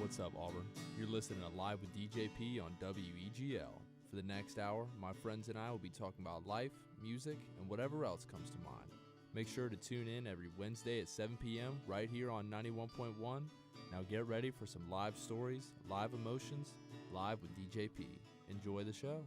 What's up, Auburn? You're listening to Live with DJP on WEGL. For the next hour, my friends and I will be talking about life, music, and whatever else comes to mind. Make sure to tune in every Wednesday at 7 p.m. right here on 91.1. Now get ready for some live stories, live emotions, live with DJP. Enjoy the show.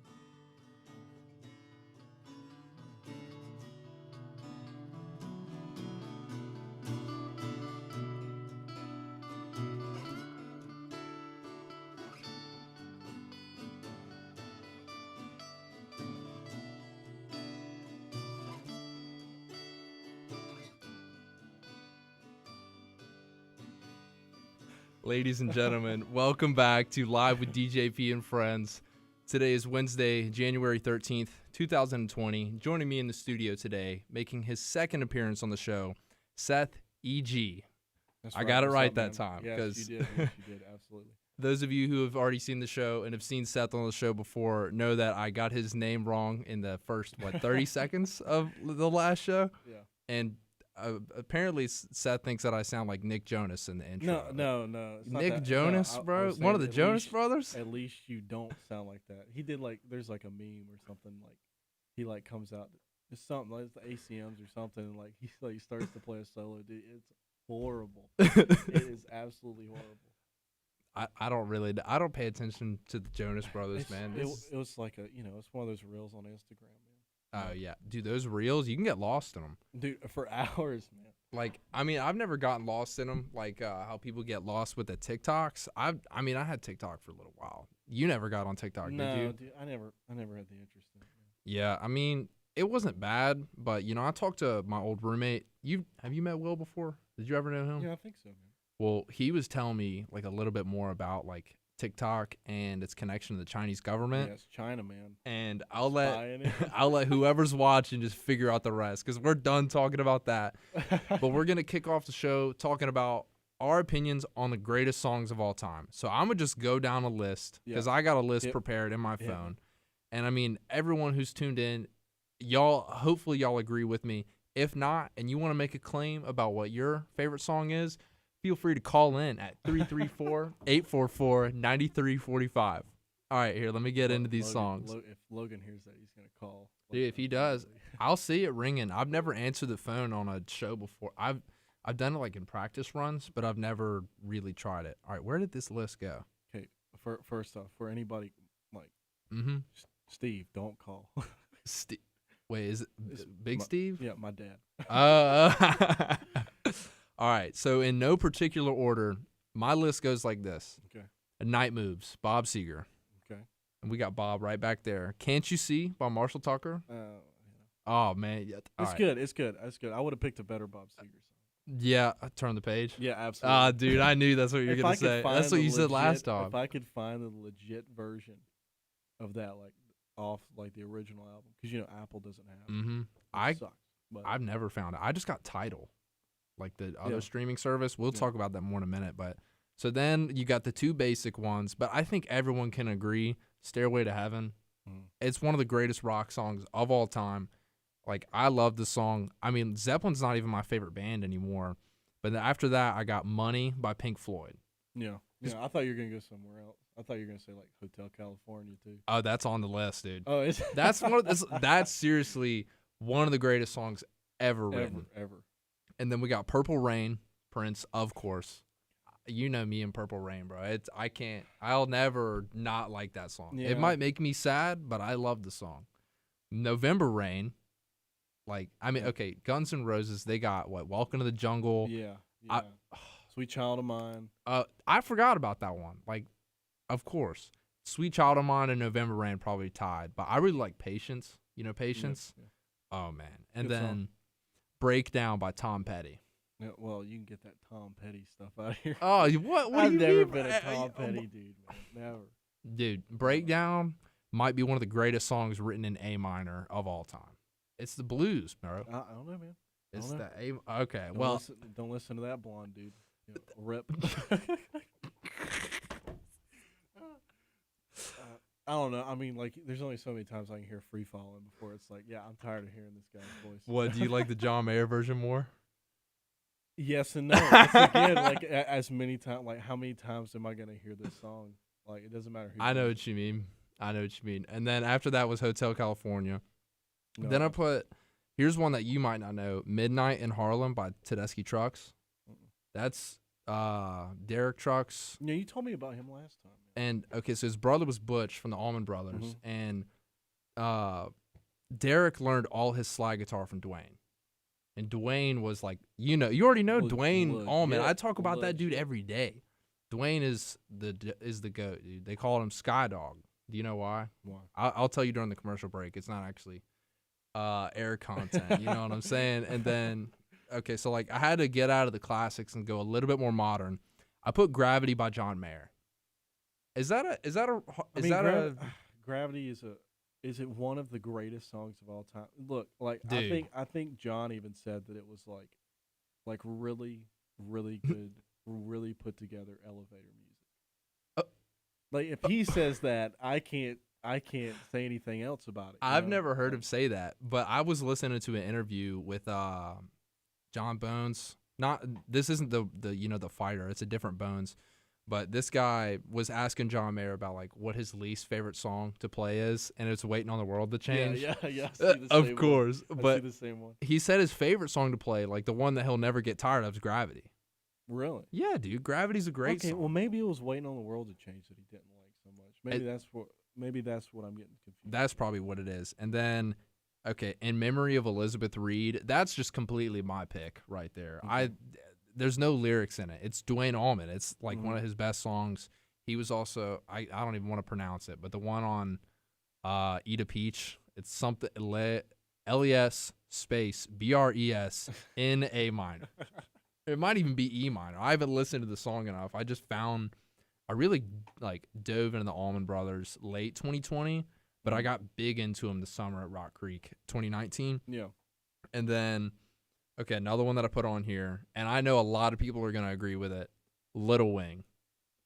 Ladies and gentlemen, welcome back to Live with DJP and Friends. Today is Wednesday, January 13th, 2020. Joining me in the studio today, making his second appearance on the show, Seth E.G. That's I got it What's right up, that man? time. Yes, you did. Yes, you did. Absolutely. Those of you who have already seen the show and have seen Seth on the show before know that I got his name wrong in the first, 30 seconds of the last show? Yeah. And apparently Seth thinks that I sound like Nick Jonas in the intro. No. It's not Nick that. Jonas, No, I bro? was One of the saying Jonas brothers? At least you don't sound like that. He did there's like a meme or something he comes out. It's something like the ACMs or something. And he starts to play a solo. Dude, it's horrible. It is absolutely horrible. I don't pay attention to the Jonas brothers, man. It was like it's one of those reels on Instagram, man. Oh, yeah. Dude, those reels, you can get lost in them. Dude, for hours, man. I've never gotten lost in them, how people get lost with the TikToks. I had TikTok for a little while. You never got on TikTok, did you? No, dude, I never had the interest in it. Yeah, it wasn't bad, but, I talked to my old roommate. Have you met Will before? Did you ever know him? Yeah, I think so, man. Well, he was telling me, a little bit more about, TikTok and its connection to the Chinese government. Yeah, it's China, man. And I'll let whoever's watching just figure out the rest, because we're done talking about that. But we're going to kick off the show talking about our opinions on the greatest songs of all time. So I'm going to just go down a list, because I got a list prepared in my phone. And, everyone who's tuned in, hopefully y'all agree with me. If not, and you want to make a claim about what your favorite song is, feel free to call in at 334-844-9345. All right, here, let me get into these songs. If Logan hears that, he's going to call. Dude, if he does, I'll see it ringing. I've never answered the phone on a show before. I've done it in practice runs, but I've never really tried it. All right, where did this list go? Okay, first off, for anybody Steve, don't call. Wait, is it Big Steve? Yeah, my dad. All right, so in no particular order, my list goes like this. Okay. Night Moves, Bob Seger. Okay. And we got Bob right back there. Can't You See by Marshall Tucker. Oh, man. Yeah. It's good. It's good. I would have picked a better Bob Seger song. Yeah, turn the page. Yeah, absolutely. Dude, I knew that's what you were going to say. That's what you said last time. If I could find the legit version of that, off the original album, because Apple doesn't have it. Mm-hmm. It sucks. But I've never found it. I just got Tidal, the other streaming service. We'll talk about that more in a minute. But so then you got the two basic ones, but I think everyone can agree, Stairway to Heaven. It's one of the greatest rock songs of all time. I love the song. Zeppelin's not even my favorite band anymore. But then after that, I got Money by Pink Floyd. Yeah. I thought you were going to go somewhere else. I thought you were going to say Hotel California too. Oh, that's on the list, dude. Oh, is that's seriously one of the greatest songs ever written. Ever. And then we got Purple Rain, Prince, of course. You know me and Purple Rain, bro. I'll never not like that song. Yeah. It might make me sad, but I love the song. November Rain, okay, Guns N' Roses, they got Welcome to the Jungle. Yeah. Sweet Child of Mine. I forgot about that one. Of course. Sweet Child of Mine and November Rain probably tied, but I really like Patience. You know Patience? Yeah. Oh, man. And Good then song. Breakdown by Tom Petty. Yeah, well, you can get that Tom Petty stuff out of here. Oh, what I've do you never mean? been a Tom Petty dude, man. Never. Dude, Breakdown might be one of the greatest songs written in A minor of all time. It's the blues, bro. I don't know, man. It's know. the A. Okay, don't listen to that blonde dude. Rip. I don't know. There's only so many times I can hear Free Fallin' before it's I'm tired of hearing this guy's voice. What, do you like the John Mayer version more? Yes and no. It's again like as many times. Like how many times am I gonna hear this song? Like it doesn't matter who. I know sings what you mean. And then after that was Hotel California. it. No, Then I put, here's one that you might not know, Midnight in Harlem by Tedeschi Trucks. That's Derek Trucks. Yeah, you told me about him last time. And, okay, so his brother was Butch from the Allman Brothers. Mhm. And Derek learned all his slide guitar from Dwayne. And Dwayne was like, you already know Dwayne Allman. yeah, I talk about that dude every day. Dwayne is the GOAT, dude. They called him Sky Dog. Do you know why? Why? I'll tell you during the commercial break. It's not actually air content. You know what I'm saying? And then, okay, so like I had to get out of the classics and go a little bit more modern. I put Gravity by John Mayer. Gravity is it one of the greatest songs of all time? Look, like Dude. I think John even said that it was like really really good, really put together elevator music. Like if he says that, I can't say anything else about it. I've never heard him say that, but I was listening to an interview with John Bones. This isn't the fighter, it's a different Bones. But this guy was asking John Mayer about like what his least favorite song to play is, and it's "Waiting on the World to Change." Yeah. I see the Of same course, one. but I see the same one. he said his favorite song to play, like the one that he'll never get tired of, is "Gravity." Really? Yeah, dude, "Gravity's" a great song. Well, maybe it was "Waiting on the World to Change" that he didn't like so much. Maybe that's what I'm getting confused. That's probably what it is. And then, okay, "In Memory of Elizabeth Reed," that's just completely my pick right there. Okay. There's no lyrics in it. It's Dwayne Allman. It's like one of his best songs. He was also, I don't even want to pronounce it, but the one on Eat a Peach, it's something, LES space BRES in A minor. It might even be E minor. I haven't listened to the song enough. I really like dove into the Allman Brothers late 2020, but I got big into them this summer at Rock Creek 2019. Yeah. And then, okay, another one that I put on here, and I know a lot of people are going to agree with it, Little Wing.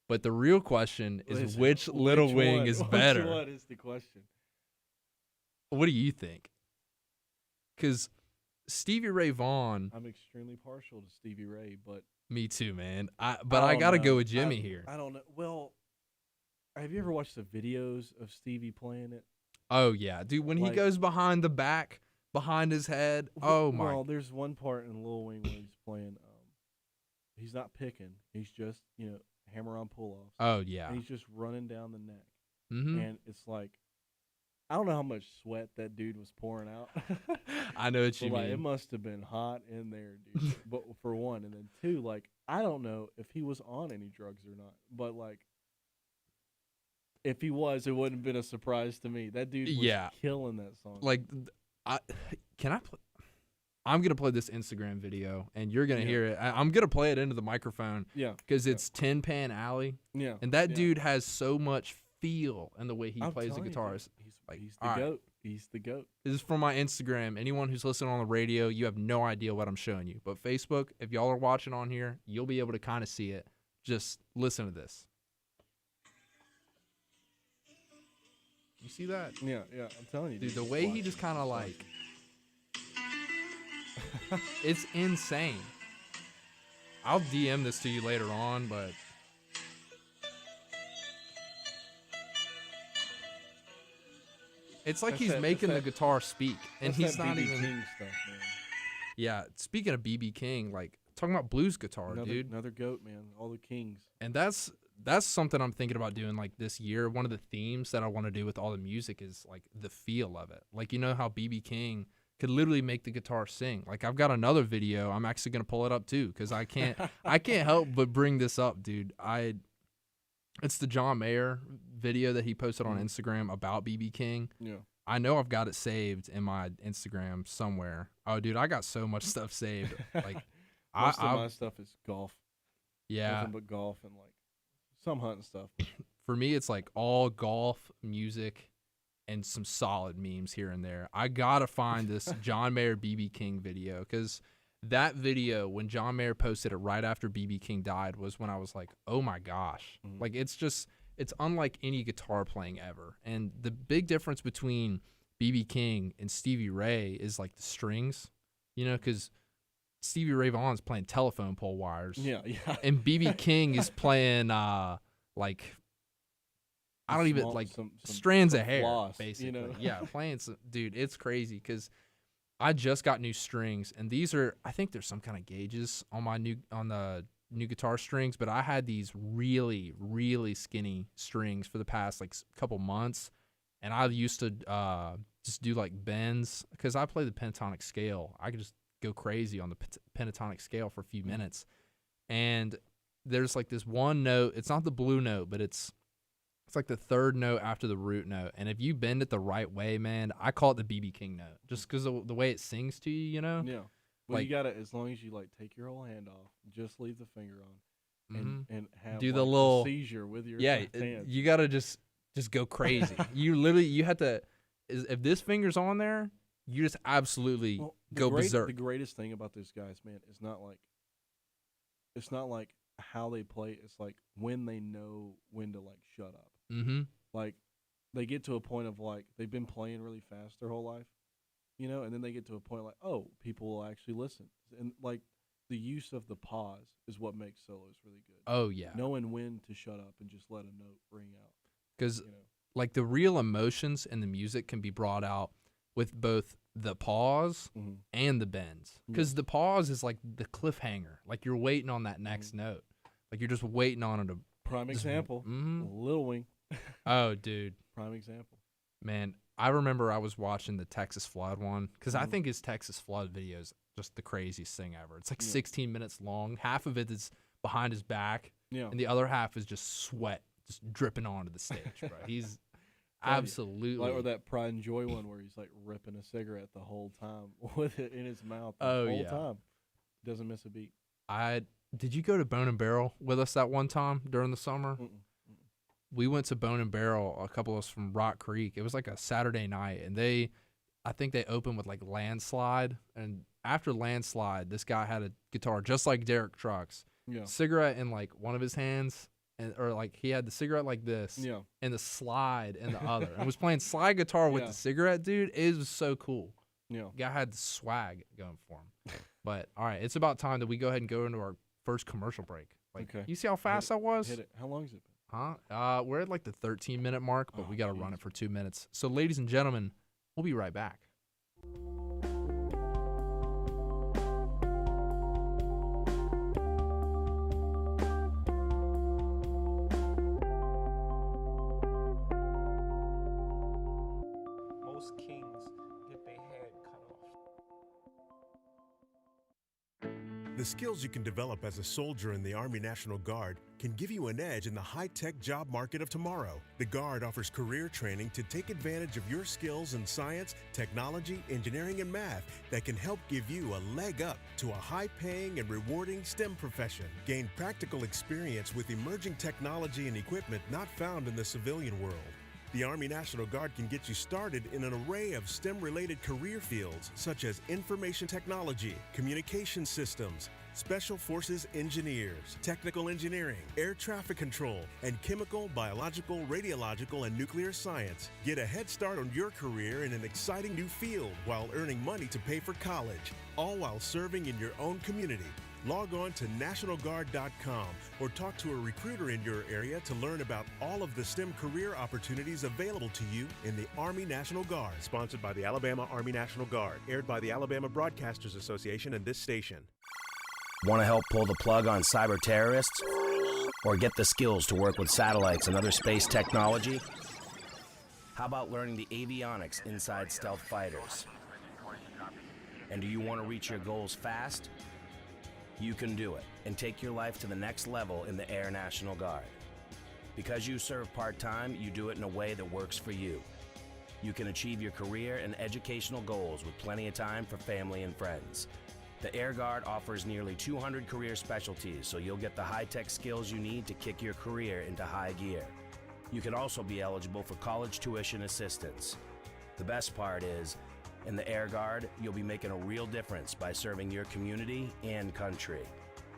But the real question is which Little Wing is better? Which one is the question? What do you think? Because Stevie Ray Vaughan. I'm extremely partial to Stevie Ray, but. Me too, man. I got to go with Jimmy here. I don't know. Well, have you ever watched the videos of Stevie playing it? Oh, yeah. Dude, when he goes behind the back, behind his head. Oh, my. Well, there's one part in Lil Wayne where he's playing. He's not picking. He's just, hammer-on pull-offs. Oh, yeah. And he's just running down the neck. Mm-hmm. And it's like, I don't know how much sweat that dude was pouring out. I know what you mean. It must have been hot in there, dude. But for one. And then two, like, I don't know if he was on any drugs or not. But, like, if he was, it wouldn't have been a surprise to me. That dude was killing that song. Like, can I play? I'm going to play this Instagram video, and you're going to hear it. I'm going to play it into the microphone. Yeah. Because it's Tin Pan Alley. Yeah. And that dude has so much feel in the way he plays the guitars. He's the GOAT. He's the GOAT. This is from my Instagram. Anyone who's listening on the radio, you have no idea what I'm showing you. But Facebook, if y'all are watching on here, you'll be able to kind of see it. Just listen to this. You see that? Yeah, I'm telling you. Dude, the way he just kind of like... It's insane. I'll DM this to you later on, but... It's like he's making the guitar speak, and he's not even. King stuff, man. Yeah, speaking of BB King, like talking about blues guitar, dude. Another GOAT, man. All the kings. And that's something I'm thinking about doing like this year. One of the themes that I want to do with all the music is like the feel of it. Like how BB King could literally make the guitar sing. Like I've got another video. I'm actually gonna pull it up too because I can't help but bring this up, dude. It's the John Mayer video that he posted on Instagram about BB King. Yeah. I know I've got it saved in my Instagram somewhere. Oh, dude, I got so much stuff saved. Like, Most of my stuff is golf. Yeah. Nothing but golf and, like, some hunting stuff. For me, it's, like, all golf, music, and some solid memes here and there. I got to find this John Mayer BB King video because that video, when John Mayer posted it right after BB King died, was when I was like, oh, my gosh. Mm-hmm. Like, it's unlike any guitar playing ever. And the big difference between BB King and Stevie Ray is, like, the strings, because Stevie Ray Vaughan's playing telephone pole wires. Yeah, yeah. And BB King is playing like I don't even like strands of hair, floss, basically. you know? Yeah, playing some dude. It's crazy because I just got new strings, and these are I think there's some kind of gauges on the new guitar strings, but I had these really really skinny strings for the past like couple months, and I used to just do like bends because I play the pentatonic scale. I could just go crazy on the pentatonic scale for a few minutes, and there's like this one note. It's not the blue note, but it's like the third note after the root note. And if you bend it the right way, man, I call it the BB King note, just because of the way it sings to you, you know? Yeah. Well, like, you gotta, as long as you like take your whole hand off, just leave the finger on, and have do like, the little seizure with your hands. You gotta just go crazy. You have to. If this finger's on there, you just absolutely go berserk. The greatest thing about those guys, man, is it's not like how they play. It's like when they know when to like shut up. Mm-hmm. Like they get to a point of like they've been playing really fast their whole life, you know, and then they get to a point like, oh, people will actually listen, and like the use of the pause is what makes solos really good. Oh yeah, knowing when to shut up and just let a note ring out. Because like the real emotions in the music can be brought out with both the pause and the bends. Because the pause is like the cliffhanger, like you're waiting on that next note, like you're just waiting on it to. Prime example, Lil Wing. Oh, dude. Prime example. Man, I remember I was watching the Texas Flood one because I think his Texas Flood video is just the craziest thing ever. It's like 16 minutes long. Half of it is behind his back, and the other half is just sweat just dripping onto the stage, bro. He's absolutely. Like, or that Pride and Joy one where he's like ripping a cigarette the whole time with it in his mouth the whole time. Doesn't miss a beat. Did you go to Bone and Barrel with us that one time during the summer? We went to Bone and Barrel, a couple of us from Rock Creek. It was like a Saturday night, and I think they opened with like Landslide. And after Landslide, this guy had a guitar just like Derek Trucks, cigarette in like one of his hands, or like he had the cigarette like this, and the slide in the other, and was playing slide guitar with the cigarette, dude. It was so cool. Guy had the swag going for him. But all right, it's about time that we go ahead and go into our first commercial break. Like, you see how fast that was? Hit it. How long has it been? We're at like the 13-minute mark, but we got to run it for 2 minutes. So, ladies and gentlemen, we'll be right back. Most kings get their head cut off. The skills you can develop as a soldier in the Army National Guard can give you an edge in the high-tech job market of tomorrow. The Guard offers career training to take advantage of your skills in science, technology, engineering, and math that can help give you a leg up to a high-paying and rewarding STEM profession. Gain practical experience with emerging technology and equipment not found in the civilian world. The Army National Guard can get you started in an array of STEM-related career fields such as information technology, communication systems, Special Forces engineers, technical engineering, air traffic control, and chemical, biological, radiological, and nuclear science. Get a head start on your career in an exciting new field while earning money to pay for college, all while serving in your own community. Log on to NationalGuard.com or talk to a recruiter in your area to learn about all of the STEM career opportunities available to you in the Army National Guard. Sponsored by the Alabama Army National Guard. Aired by the Alabama Broadcasters Association and this station. Want to help pull the plug on cyber terrorists? Or get the skills to work with satellites and other space technology? How about learning the avionics inside stealth fighters? And do you want to reach your goals fast? You can do it and take your life to the next level in the Air National Guard. Because you serve part-time, you do it in a way that works for you. You can achieve your career and educational goals with plenty of time for family and friends. The Air Guard offers nearly 200 career specialties, so you'll get the high-tech skills you need to kick your career into high gear. You can also be eligible for college tuition assistance. The best part is, in the Air Guard, you'll be making a real difference by serving your community and country.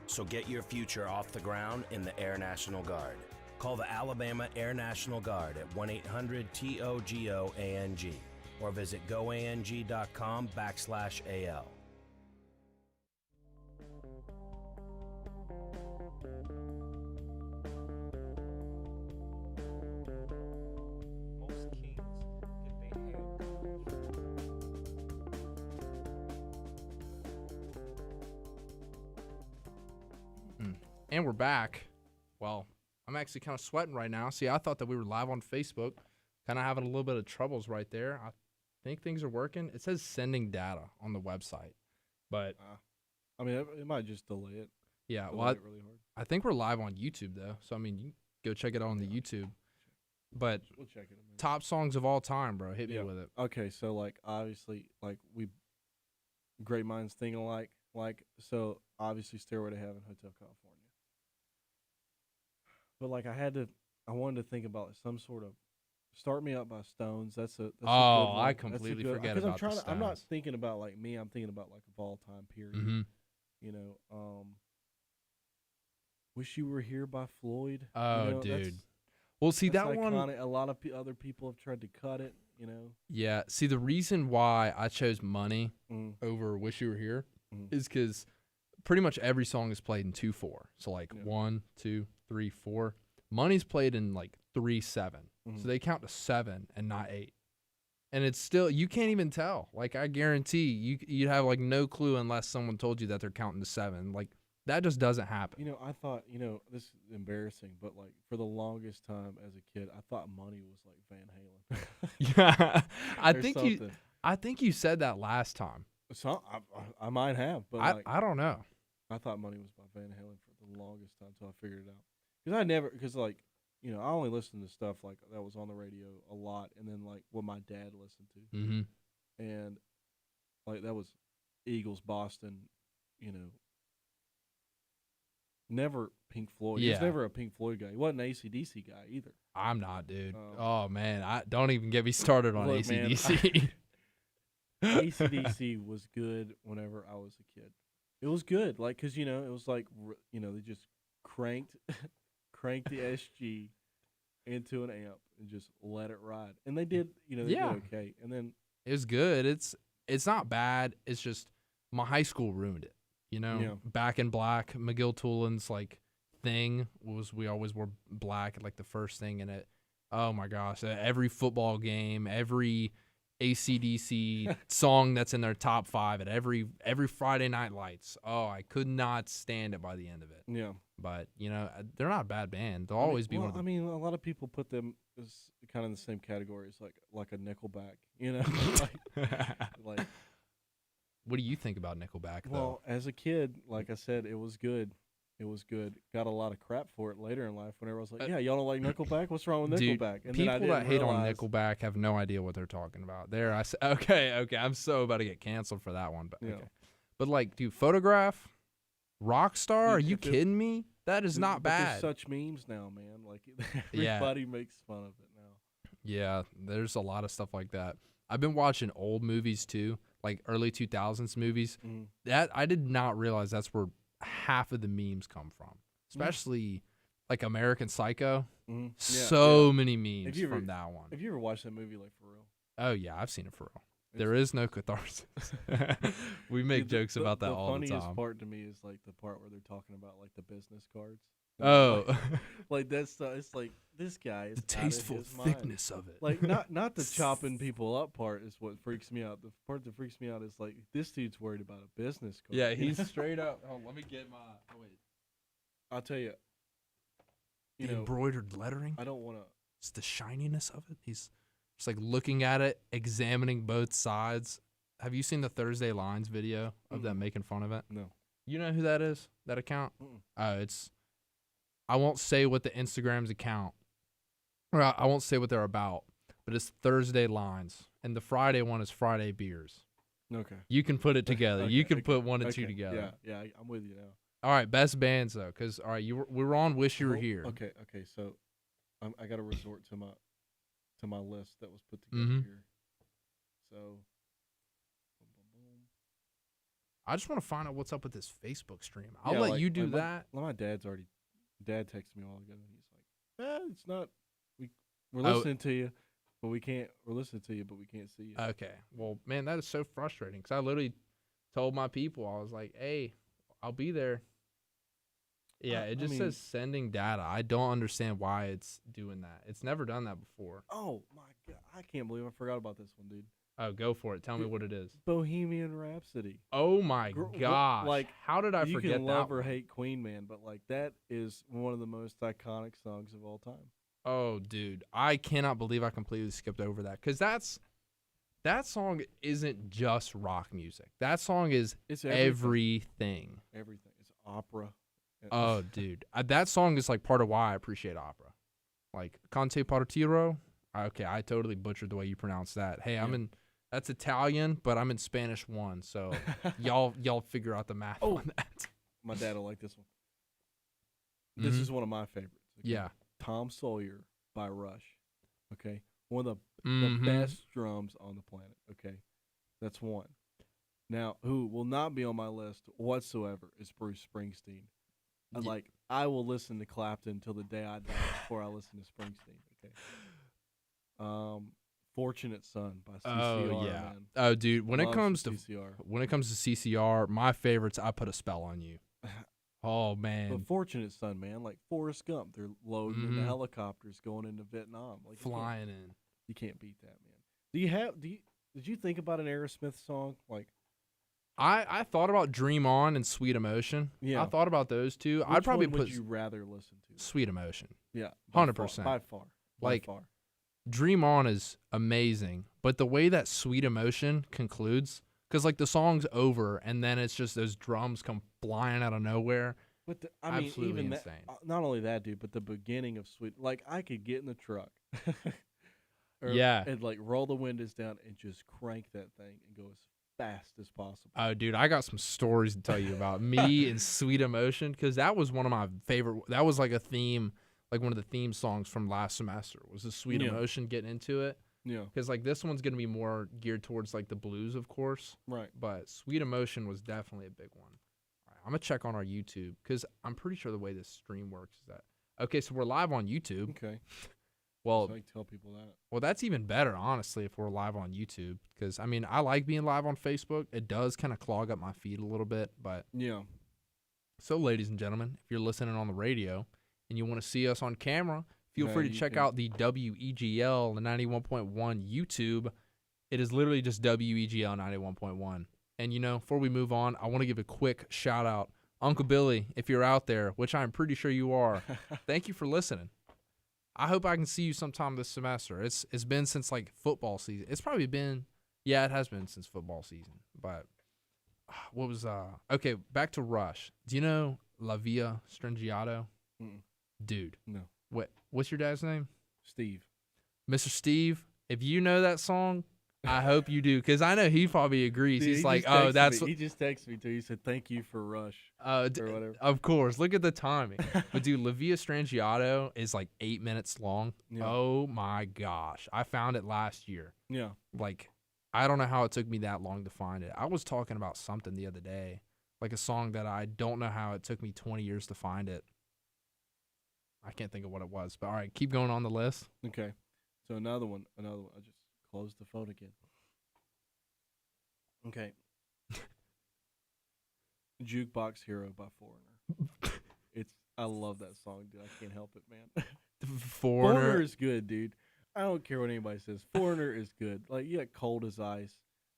So get your future off the ground in the Air National Guard. Call the Alabama Air National Guard at 1-800-TOGO-ANG or visit goang.com/AL. And we're back. Well, I'm actually kind of sweating right now. See, I thought that we were live on Facebook. Kind of having a little bit of troubles right there. I think things are working. It says sending data on the website. But, I mean, it might just delay it. yeah, Delay well, it really hard. I think we're live on YouTube, though. So, I mean, you can go check it out on the YouTube. But We'll check it in a minute. top songs of all time, bro. Hit me Yeah. with it. Okay, so, like, obviously, like, great minds think alike. Like, so, obviously, Stairway to Heaven, Hotel California. But, like, I wanted to think about some sort of Start Me Up by Stones. That's a good one. I That's a completely good- forget 'cause about the I'm not Stones. thinking about, like, me. I'm thinking about, like, of all time period. Mm-hmm. You know, Wish You Were Here by Floyd. Oh, you know, dude. Well, see, that's that one. iconic. A lot of other people have tried to cut it, you know. Yeah. See, the reason why I chose Money Mm. over Wish You Were Here Mhm. is because pretty much every song is played in 2/4. So, like, Yeah. 1, 2, 3, 4. Money's played in, like, 3/7. Mhm. So they count to 7 and not 8. And it's still, you can't even tell. Like, I guarantee you'd have, like, no clue unless someone told you that they're counting to 7. Like, that just doesn't happen. You know, I thought, this is embarrassing, but like for the longest time as a kid, I thought Money was like Van Halen. Yeah. Or something. I think you said that last time. So I might have, but I don't know. I thought Money was by Van Halen for the longest time until I figured it out. Because like, I only listened to stuff like that was on the radio a lot, and then like what my dad listened to, Mm-hmm. and like that was Eagles, Boston, never Pink Floyd. He was Yeah. never a Pink Floyd guy. He wasn't an AC/DC guy either. I'm not, dude. Oh. Oh, man. I don't even get me started on Look, man, AC/DC. AC/DC was good whenever I was a kid. It was good, like, because it was like they just cranked the SG into an amp and just let it ride, and they did. They Yeah. did okay, and then It was good. It's not bad. It's just my high school ruined it. Yeah. Back in Black, McGill Toolin's like thing was we always wore black, like the first thing in it. Oh my gosh! Every football game, every AC/DC song that's in their top 5 at every Friday Night Lights. Oh, I could not stand it by the end of it. yeah, But they're not a bad band. They'll always be well, one of the. I mean, a lot of people put them as kind of in the same category as like a Nickelback, like. What do you think about Nickelback, though? Well, as a kid, like I said, it was good. It was good. Got a lot of crap for it later in life. Whenever I was like, "Yeah, y'all don't like Nickelback? What's wrong with Dude, Nickelback?" And people then I didn't that hate on realize- Nickelback have no idea what they're talking about. There, I said, okay, I'm so about to get canceled for that one, but Yeah. okay. But like, dude, Photograph, Rockstar, are Dude, you if it- kidding me? That is Dude, not but there's bad. such memes now, man. Like Yeah. everybody makes fun of it now. Yeah, there's a lot of stuff like that. I've been watching old movies too, like early 2000s movies. Mm. That I did not realize that's where half of the memes come from, especially like American Psycho. Mm-hmm. So many memes Have you ever- from that one. Have you ever watched that movie like for real? Oh yeah, I've seen it for real. It's- There is no catharsis. We make Dude, the- jokes about that the all the funniest time. part to me is like the part where they're talking about like the business cards. Oh, Like that's it's like this guy is the out of tasteful his mind. thickness of it. Like not the chopping people up part is what freaks me out. The part that freaks me out is like this dude's worried about a business card. Yeah, you he's know? straight up. Oh, let me get my. Oh wait, I'll tell you. the embroidered lettering. I don't want to. It's the shininess of it. He's just like looking at it, examining both sides. Have you seen the Thursday Lines video of them making fun of it? No. You know who that is? That account? Mm-mm. It's. I won't say what the Instagram's account. Or I won't say what they're about, but it's Thursday Lines, and the Friday one is Friday Beers. Okay. You can put it together. You Okay, can put one and two Okay, together. Yeah, I'm with you now. All right, best bands though, because all right, we were on Wish You Were Oh, Here. Okay. So, I got to resort to my list that was put together Mhm. here. So, boom, boom, boom. I just want to find out what's up with this Facebook stream. I'll Yeah, let like- you do like my- that. My dad texted me a while ago, and he's like, "It's not. We're Oh. listening to you, but we can't. We're listening to you, but we can't see you." Okay. Well, man, that is so frustrating because I literally told my people, I was like, hey, I'll be there. Yeah, it I just mean- says sending data. I don't understand why it's doing that. It's never done that before. Oh my god, I can't believe I forgot about this one, dude. Oh, go for it. Tell me what it is. Bohemian Rhapsody. Oh my gosh! Like, how did I you forget can that? love or one? hate Queen, man, but like that is one of the most iconic songs of all time. Oh, dude, I cannot believe I completely skipped over that because that song isn't just rock music. That song is It's everything. Everything. It's opera. Oh, dude, that song is like part of why I appreciate opera. Like Conte Partiro. Okay, I totally butchered the way you pronounce that. Hey, that's Italian, but I'm in Spanish 1, so y'all figure out the math on that. My dad will like this one. This is one of my favorites. Okay? Yeah. Tom Sawyer by Rush. Okay. One of the best drums on the planet. Okay. That's one. Now, who will not be on my list whatsoever is Bruce Springsteen. Like, I will listen to Clapton until the day I die before I listen to Springsteen. Okay. Fortunate Son by CCR. Oh yeah. Man. Oh dude, when it comes to CCR. CCR, my favorites, I Put a Spell on You. Oh man. But Fortunate Son, man, like Forrest Gump, they're loading in the helicopters going into Vietnam, like flying in. You can't beat that, man. Did you think about an Aerosmith song? Like, I thought about Dream On and Sweet Emotion. Yeah. I thought about those two. Which I'd probably one put would you rather listen to? Sweet Emotion. Yeah, 100%. By far. Like, by far. Dream On is amazing, but the way that Sweet Emotion concludes, because like the song's over and then it's just those drums come flying out of nowhere. But I mean, absolutely even insane. that, not only that, dude, but the beginning of Sweet, like I could get in the truck, Yeah, and like roll the windows down and just crank that thing and go as fast as possible. Oh, dude, I got some stories to tell you about me and Sweet Emotion because that was one of my favorite. That was like a theme, like one of the theme songs from last semester was the Sweet Emotion, getting into it. Yeah. Because like this one's gonna be more geared towards like the blues, of course. Right. But Sweet Emotion was definitely a big one. All right, I'm gonna check on our YouTube because I'm pretty sure the way this stream works is that. Okay, so we're live on YouTube. Okay. Well, so I can tell people that. Well, that's even better, honestly, if we're live on YouTube. Because, I mean, I like being live on Facebook. It does kind of clog up my feed a little bit. But yeah. So, ladies and gentlemen, if you're listening on the radio and you want to see us on camera, feel Yeah, free to check out the WEGL, the 91.1 YouTube. It is literally just WEGL 91.1. And, you know, before we move on, I want to give a quick shout out. Uncle Billy, if you're out there, which I'm pretty sure you are, thank you for listening. I hope I can see you sometime this semester. It's been since like football season. It's probably been, yeah, it has been since football season. But what was okay? Back to Rush. Do you know La Villa Strangiato? Dude, no. What's your dad's name? Steve. Mr. Steve. If you know that song, I hope you do, because I know he probably agrees. Dude, He's like, oh, that's. He just texted me too. He said, "Thank you for Rush." Or whatever. Of course. Look at the timing. But dude, La Villa Strangiato is like 8 minutes long. Yeah. Oh my gosh. I found it last year. Yeah. Like, I don't know how it took me that long to find it. I was talking about something the other day, like a song that I don't know how it took me 20 years to find it. I can't think of what it was. But all right, keep going on the list. Okay. So another one. I just closed the phone again. Okay. Jukebox Hero by Foreigner. I love that song, dude. I can't help it, man. Foreigner is good, dude. I don't care what anybody says. Foreigner is good. Like, you got Cold as Ice.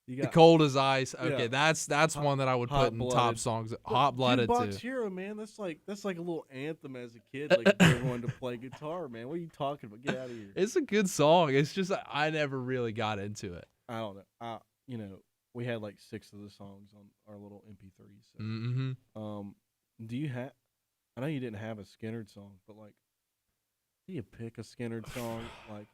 You got Cold as Ice. Okay, yeah. that's one that I would put in top songs. Hot Blooded too. Jukebox Hero, man. That's like a little anthem as a kid. Like everyone to play guitar, man. What are you talking about? Get out of here. It's a good song. It's just I never really got into it. I don't know. We had like 6 of the songs on our little MP3s. So. Mm-hmm. Do you have? I know you didn't have a Skynyrd song, but like, do you pick a Skynyrd song? Like,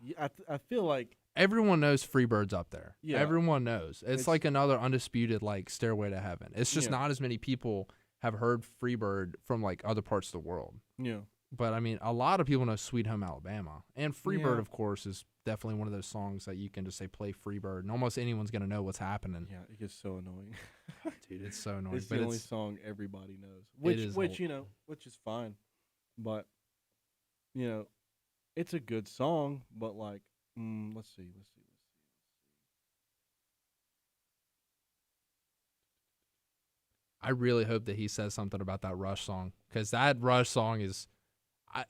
I feel like everyone knows Freebird's up there. Yeah, everyone knows. It's like another undisputed like Stairway to Heaven. It's just not as many people have heard Freebird from like other parts of the world. Yeah. But I mean, a lot of people know Sweet Home Alabama, and Freebird, of course, is definitely one of those songs that you can just say play Freebird, and almost anyone's gonna know what's happening. Yeah, it gets so annoying. Dude, it's so annoying. It's the only song everybody knows, which is fine, but it's a good song. But like, let's see. I really hope that he says something about that Rush song, because that Rush song is.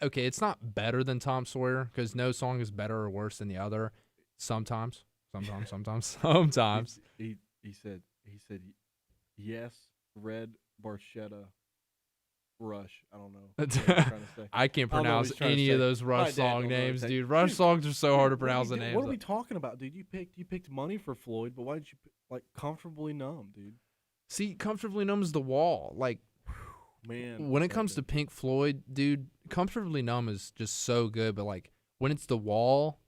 Okay, it's not better than Tom Sawyer, because no song is better or worse than the other sometimes. Sometimes. He said yes, red Barchetta Rush. I don't know what he's trying to say. I can't I don't know what pronounce he's trying to any say. of those My Rush dad song don't know what names, they- dude. Rush songs are so hard to pronounce the names. What are we talking about, dude? You picked Money for Floyd, but why did you like Comfortably Numb, dude? See, Comfortably Numb is The Wall. Like, Man, when it comes to Pink Floyd, dude, Comfortably Numb is just so good. But like when it's The Wall,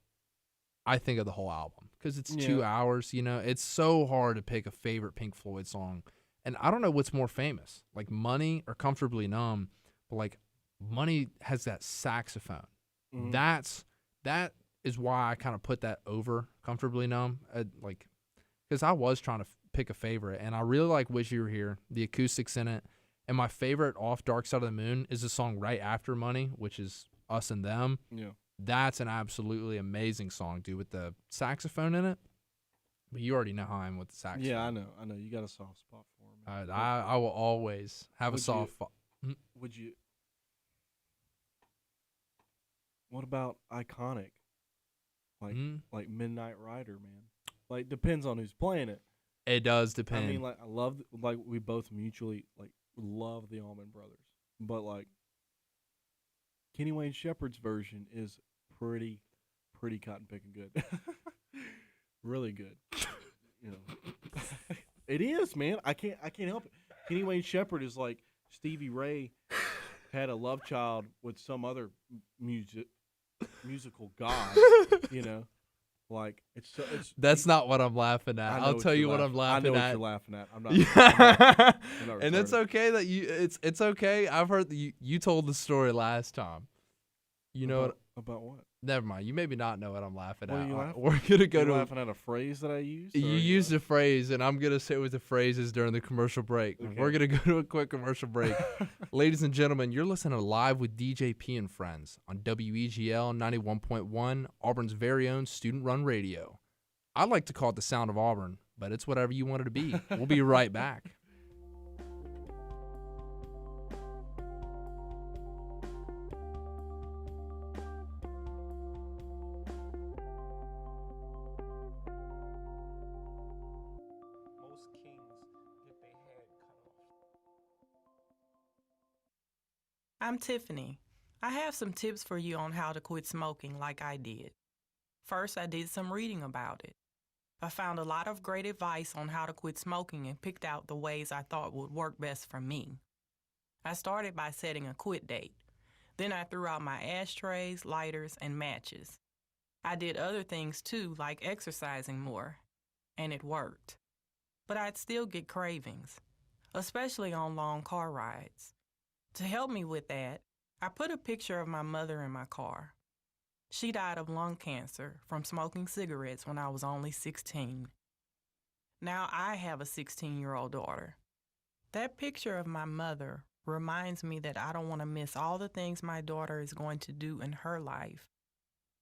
I think of the whole album because it's 2 hours. You know, it's so hard to pick a favorite Pink Floyd song, and I don't know what's more famous, like Money or Comfortably Numb. But like Money has that saxophone. Mhm. That is why I kind of put that over Comfortably Numb. Like, because I was trying to pick a favorite, and I really like Wish You Were Here. The acoustics in it. And my favorite off Dark Side of the Moon is the song right after Money, which is Us and Them. Yeah. That's an absolutely amazing song, dude, with the saxophone in it. But you already know how I am with the saxophone. Yeah, I know. You got a soft spot for him. I will always have a soft spot. Would you? What about iconic? Like Midnight Rider, man. Like depends on who's playing it. It does depend. I mean, like I love, like we both mutually like love the Allman Brothers, but like Kenny Wayne Shepherd's version is pretty cotton picking good, really good. You know, it is, man. I can't help it. Kenny Wayne Shepherd is like Stevie Ray had a love child with some other musical god, you know. Like it's that's not what I'm laughing at. I'll tell you what I'm laughing at. I know what you're laughing at. I'm not. Yeah. I'm not And it's retarded. okay that it's okay. I've heard that you told the story last time. You know what? About what? Never mind. You maybe not know what I'm laughing What are at. you laughing We're gonna go You're to. laughing at a phrase that I used. You used a phrase, and I'm gonna say what the phrase is during the commercial break. Okay. We're gonna go to a quick commercial break. Ladies and gentlemen, you're listening to Live with DJP and Friends on WEGL 91.1, Auburn's very own student-run radio. I like to call it the sound of Auburn, but it's whatever you want it to be. We'll be right back. Most kings get their head cut off. I'm Tiffany. I have some tips for you on how to quit smoking like I did. First, I did some reading about it. I found a lot of great advice on how to quit smoking and picked out the ways I thought would work best for me. I started by setting a quit date. Then I threw out my ashtrays, lighters, and matches. I did other things too, like exercising more, and it worked. But I'd still get cravings, especially on long car rides. To help me with that, I put a picture of my mother in my car. She died of lung cancer from smoking cigarettes when I was only 16. Now I have a 16-year-old daughter. That picture of my mother reminds me that I don't want to miss all the things my daughter is going to do in her life,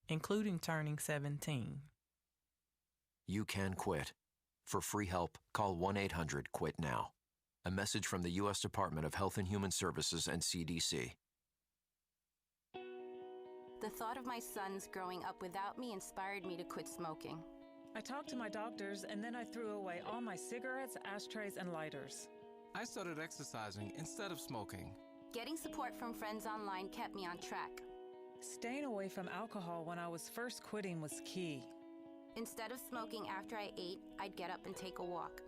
including turning 17. You can quit. For free help, call 1-800-QUIT-NOW. A message from the U.S. Department of Health and Human Services and CDC. The thought of my sons growing up without me inspired me to quit smoking. I talked to my doctors, and then I threw away all my cigarettes, ashtrays, and lighters. I started exercising instead of smoking. Getting support from friends online kept me on track. Staying away from alcohol when I was first quitting was key. Instead of smoking after I ate, I'd get up and take a walk.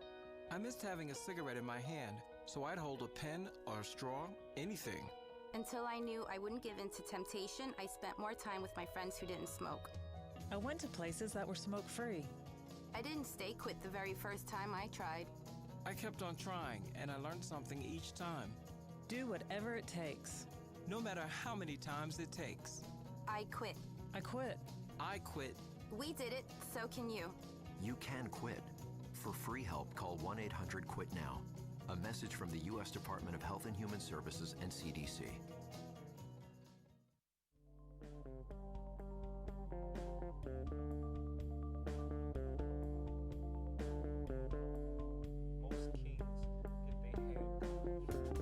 I missed having a cigarette in my hand, so I'd hold a pen or a straw, anything. Until I knew I wouldn't give in to temptation, I spent more time with my friends who didn't smoke. I went to places that were smoke-free. I didn't stay quit the very first time I tried. I kept on trying, and I learned something each time. Do whatever it takes. No matter how many times it takes. I quit. I quit. I quit. We did it, so can you. You can quit. For free help, call 1-800-QUIT-NOW. A message from the U.S. Department of Health and Human Services and CDC. Most kings get their head cut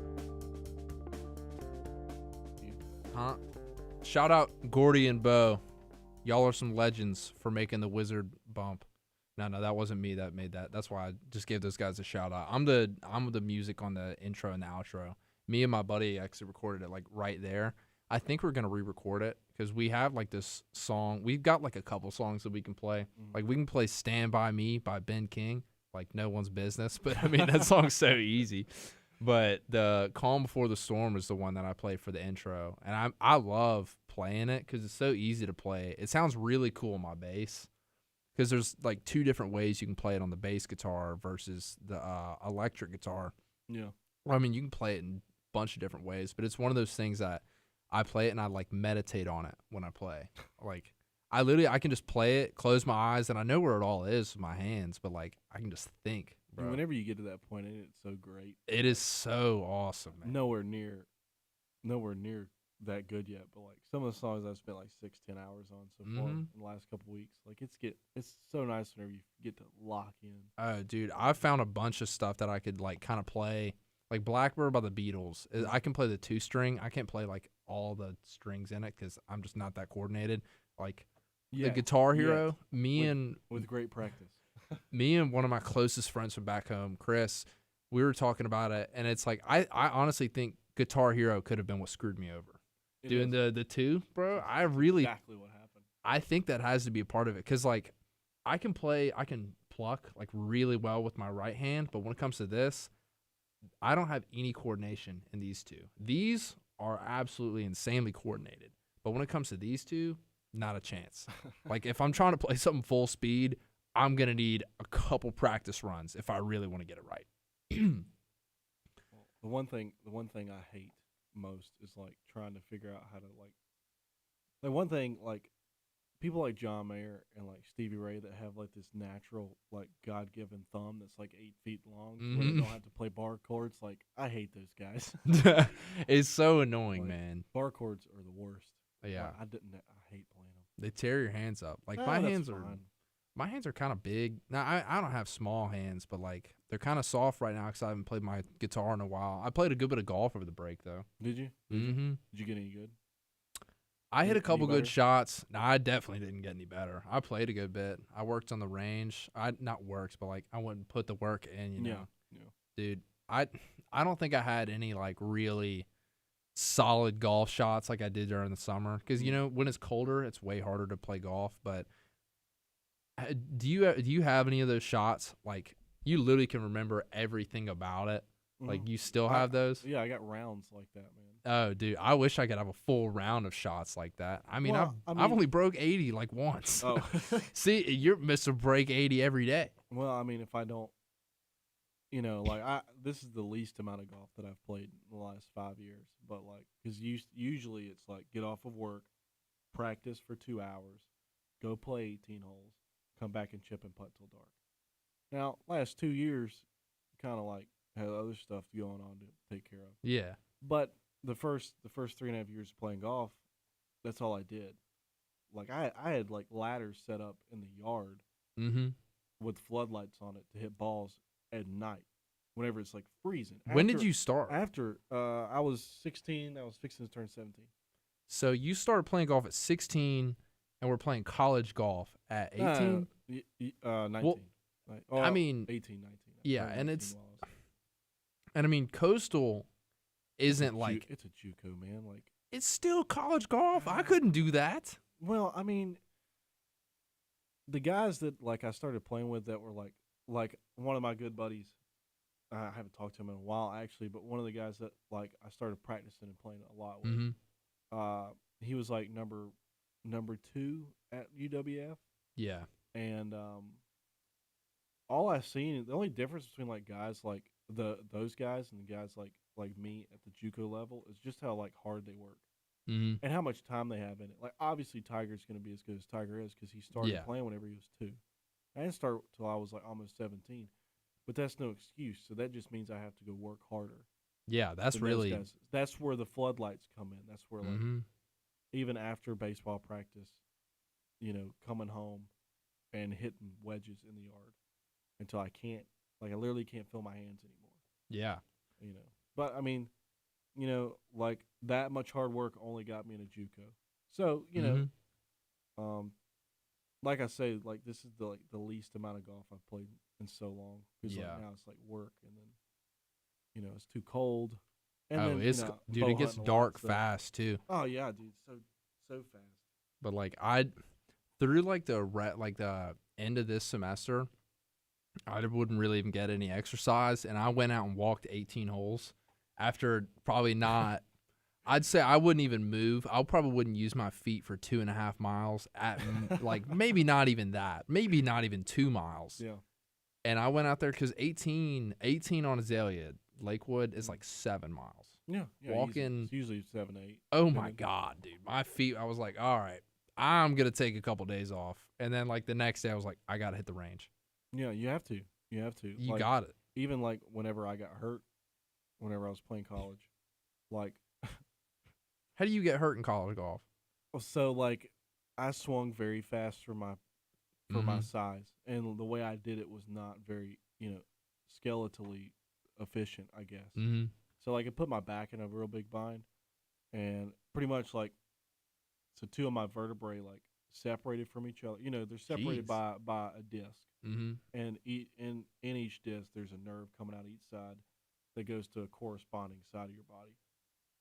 off. Huh? Shout out Gordy and Bo. Y'all are some legends for making the Wizard bump. No, that wasn't me that made that. That's why I just gave those guys a shout out. I'm the music on the intro and the outro. Me and my buddy actually recorded it like right there. I think we're gonna re-record it because we have like this song. We've got like a couple songs that we can play. Like we can play "Stand by Me" by Ben King, like no one's business. But I mean that song's so easy. But the "Calm Before the Storm" is the one that I play for the intro, and I love playing it because it's so easy to play. It sounds really cool on my bass. Because there's like two different ways you can play it on the bass guitar versus the electric guitar. Yeah. Well, I mean, you can play it in a bunch of different ways, but it's one of those things that I play it and I like meditate on it when I play. Like I can just play it, close my eyes, and I know where it all is with my hands, but like I can just think. Bro. And whenever you get to that point, it's so great. It is so awesome, man. Nowhere near that good yet, but like some of the songs I've spent like 6-10 hours on so far in the last couple weeks. Like it's so nice whenever you get to lock in. Oh, dude, I found a bunch of stuff that I could like kind of play. Like Blackbird by the Beatles. I can play the 2-string. I can't play like all the strings in it because I'm just not that coordinated. Like the Guitar Hero, with great practice. Me and one of my closest friends from back home, Chris, we were talking about it, and it's like I honestly think Guitar Hero could have been what screwed me over. Doing the 2, bro. I really exactly what happened. I think that has to be a part of it because like I can pluck like really well with my right hand, but when it comes to this, I don't have any coordination in these two. These are absolutely insanely coordinated, but when it comes to these two, not a chance. Like if I'm trying to play something full speed, I'm gonna need a couple practice runs if I really want to get it right. The one thing I hate most is like trying to figure out how to like one thing like people like John Mayer and like Stevie Ray that have like this natural like God-given thumb that's like 8 feet long where they don't have to play bar chords. Like I hate those guys. It's so annoying, like, man. Bar chords are the worst. Yeah, I hate playing them. They tear your hands up. Like my hands are kind of big. Now I don't have small hands, but like they're kind of soft right now because I haven't played my guitar in a while. I played a good bit of golf over the break though. Did you? Mm-hmm. Did you get any good? I hit a couple good shots. No, I definitely didn't get any better. I played a good bit. I worked on the range. Not worked, but like I wouldn't put the work in. You know, dude. I don't think I had any like really solid golf shots like I did during the summer because you know when it's colder, it's way harder to play golf. But do you have any of those shots like you literally can remember everything about it? Like you still have those? Yeah, I got rounds like that, man. Oh, dude, I wish I could have a full round of shots like that. I mean, I've only broke 80 like once. Oh, see, you're Mr. Break 80 every day. Well, I mean, if I don't, like this is the least amount of golf that I've played in the last 5 years. But like, because usually it's like get off of work, practice for 2 hours, go play 18 holes, come back and chip and putt till dark. Now, last 2 years, kind of like had other stuff going on to take care of. Yeah. But the first 3.5 years of playing golf, that's all I did. Like I had like ladders set up in the yard with floodlights on it to hit balls at night whenever it's like freezing. When did you start? After I was 16, I was fixing to turn 17. So you started playing golf at 16 and we're playing college golf at 18? 19. Well, I mean 18, 19. Yeah, and I mean Coastal isn't like it's a JUCO, man. Like it's still college golf. I couldn't do that. Well, I mean, the guys that like I started playing with that were like one of my good buddies. I haven't talked to him in a while actually, but one of the guys that like I started practicing and playing a lot with. He was like number 2 at UWF. Yeah, and all I've seen, the only difference between like guys like those guys and the guys like me at the JUCO level is just how like hard they work and how much time they have in it. Like obviously Tiger's going to be as good as Tiger is because he started playing whenever he was 2. I didn't start till I was like almost 17, but that's no excuse. So that just means I have to go work harder. Yeah, that's really that's where the floodlights come in. That's where like even after baseball practice, coming home and hitting wedges in the yard until I can't, like I literally can't feel my hands anymore. Yeah. But I mean, like that much hard work only got me in a JUCO. So, like I say, like this is the least amount of golf I've played in so long. Because like now it's like work, and then it's too cold. And then, it's dude, it gets dark fast too. Oh yeah, dude, so fast. But like through like the end of this semester, I wouldn't really even get any exercise, and I went out and walked 18 holes after probably not. I'd say I wouldn't even move. I probably wouldn't use my feet for 2.5 miles at like maybe not even that, maybe not even 2 miles. Yeah. And I went out there because 18 on Azalea, Lakewood is like 7 miles. Yeah. Walking. It's usually 7, 8. Oh my God, dude. My feet, I was like, all right, I'm going to take a couple days off. And then like the next day I was like, I got to hit the range. Yeah, you have to. You got it. Even like whenever I got hurt, whenever I was playing college, like. How do you get hurt in college golf? So like, I swung very fast for my size, and the way I did it was not very skeletally efficient, I guess. Mm-hmm. So like, it put my back in a real big bind, and pretty much like, so 2 of my vertebrae like separated from each other. They're separated by a disc, and in each disc there's a nerve coming out each side that goes to a corresponding side of your body.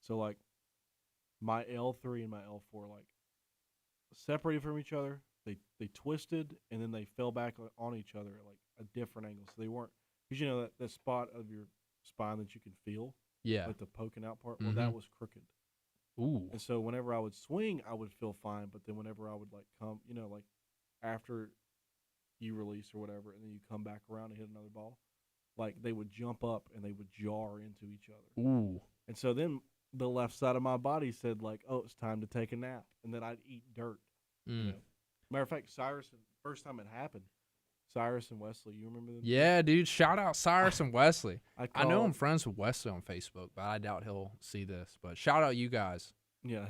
So like, my L3 and my L4 like separated from each other. They twisted, and then they fell back on each other at like a different angle. So they weren't, because that spot of your spine that you can feel, like the poking out part. Well, that was crooked. Ooh. And so whenever I would swing, I would feel fine. But then whenever I would like come, like after you release or whatever, and then you come back around and hit another ball, like they would jump up and they would jar into each other. Ooh. And so then the left side of my body said like, oh, it's time to take a nap. And then I'd eat dirt. Matter of fact, first time it happened, Cyrus and Wesley, you remember them? Yeah, dude. Shout out Cyrus and Wesley. I know I'm friends with Wesley on Facebook, but I doubt he'll see this. But shout out you guys. Yeah,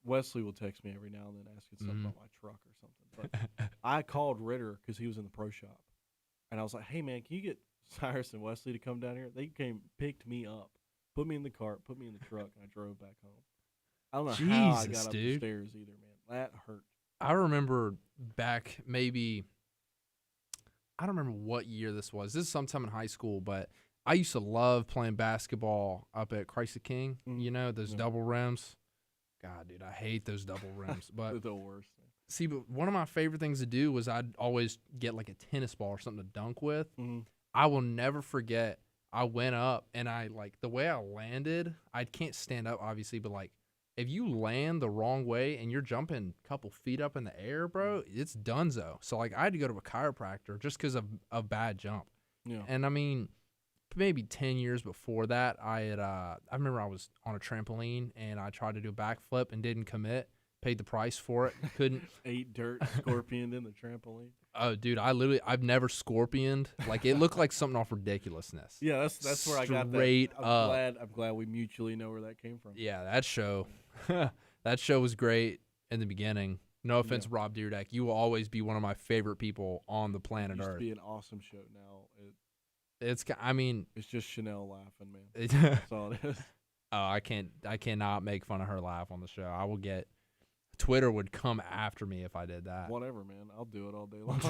Wesley will text me every now and then asking something about my truck or something. But I called Ritter because he was in the pro shop. And I was like, hey, man, can you get Cyrus and Wesley to come down here? They came, picked me up, put me in the cart, put me in the truck, and I drove back home. I don't know how I got up the stairs either, man. That hurt. I remember back maybe, I don't remember what year this was. This is sometime in high school, but I used to love playing basketball up at Christ the King. Those double rims. God, dude, I hate those double rims. But they're the worst. See, but one of my favorite things to do was I'd always get like a tennis ball or something to dunk with. I will never forget. I went up and I like the way I landed. I can't stand up, obviously, but like if you land the wrong way and you're jumping a couple feet up in the air, bro, it's donezo. So like I had to go to a chiropractor just because of a bad jump. Yeah. And I mean, maybe 10 years before that, I remember I was on a trampoline and I tried to do a backflip and didn't commit. Paid the price for it. Couldn't. Ate dirt, scorpioned in the trampoline. Oh, dude, I've never scorpioned. Like it looked like something off Ridiculousness. Yeah, that's where I got that. Straight up. I'm glad we mutually know where that came from. Yeah, that show was great in the beginning. No offense, Rob Dyrdek. You will always be one of my favorite people on the planet Earth. It used to be an awesome show. Now it's just Chanel laughing, man. That's all it is. Oh, I cannot make fun of her laugh on the show. I will get. Twitter would come after me if I did that. Whatever, man. I'll do it all day long.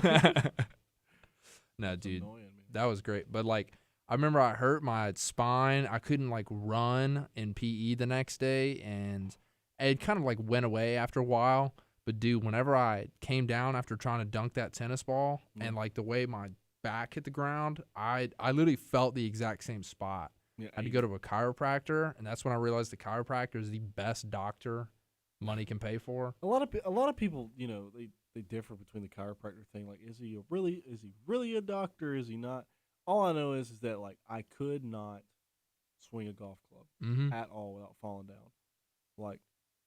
No, That's dude, annoying, man. that was great. But like, I remember I hurt my spine. I couldn't like run in PE the next day, and it kind of like went away after a while. But dude, whenever I came down after trying to dunk that tennis ball, and like the way my back hit the ground, I literally felt the exact same spot. Yeah, I had to go to a chiropractor, and that's when I realized the chiropractor is the best doctor money can pay for. A lot of people, they differ between the chiropractor thing. Like, is he really a doctor? Is he not? All I know is that like I could not swing a golf club at all without falling down. Like,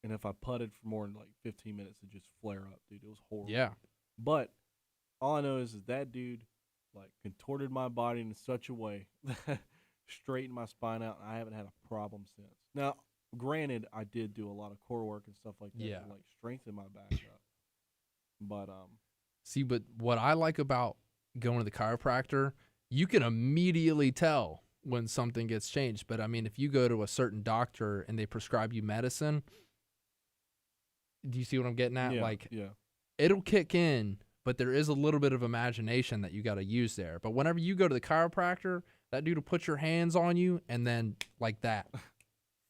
and if I putted for more than like 15 minutes, it'd just flare up, dude. It was horrible. Yeah. But all I know is that dude like contorted my body in such a way that straightened my spine out, and I haven't had a problem since. Now, granted, I did do a lot of core work and stuff like that to like strengthen my back up. But see, but what I like about going to the chiropractor, you can immediately tell when something gets changed. But I mean, if you go to a certain doctor and they prescribe you medicine, do you see what I'm getting at? Yeah, like, yeah. it'll kick in, but there is a little bit of imagination that you got to use there. But whenever you go to the chiropractor, that dude will put your hands on you and then like that,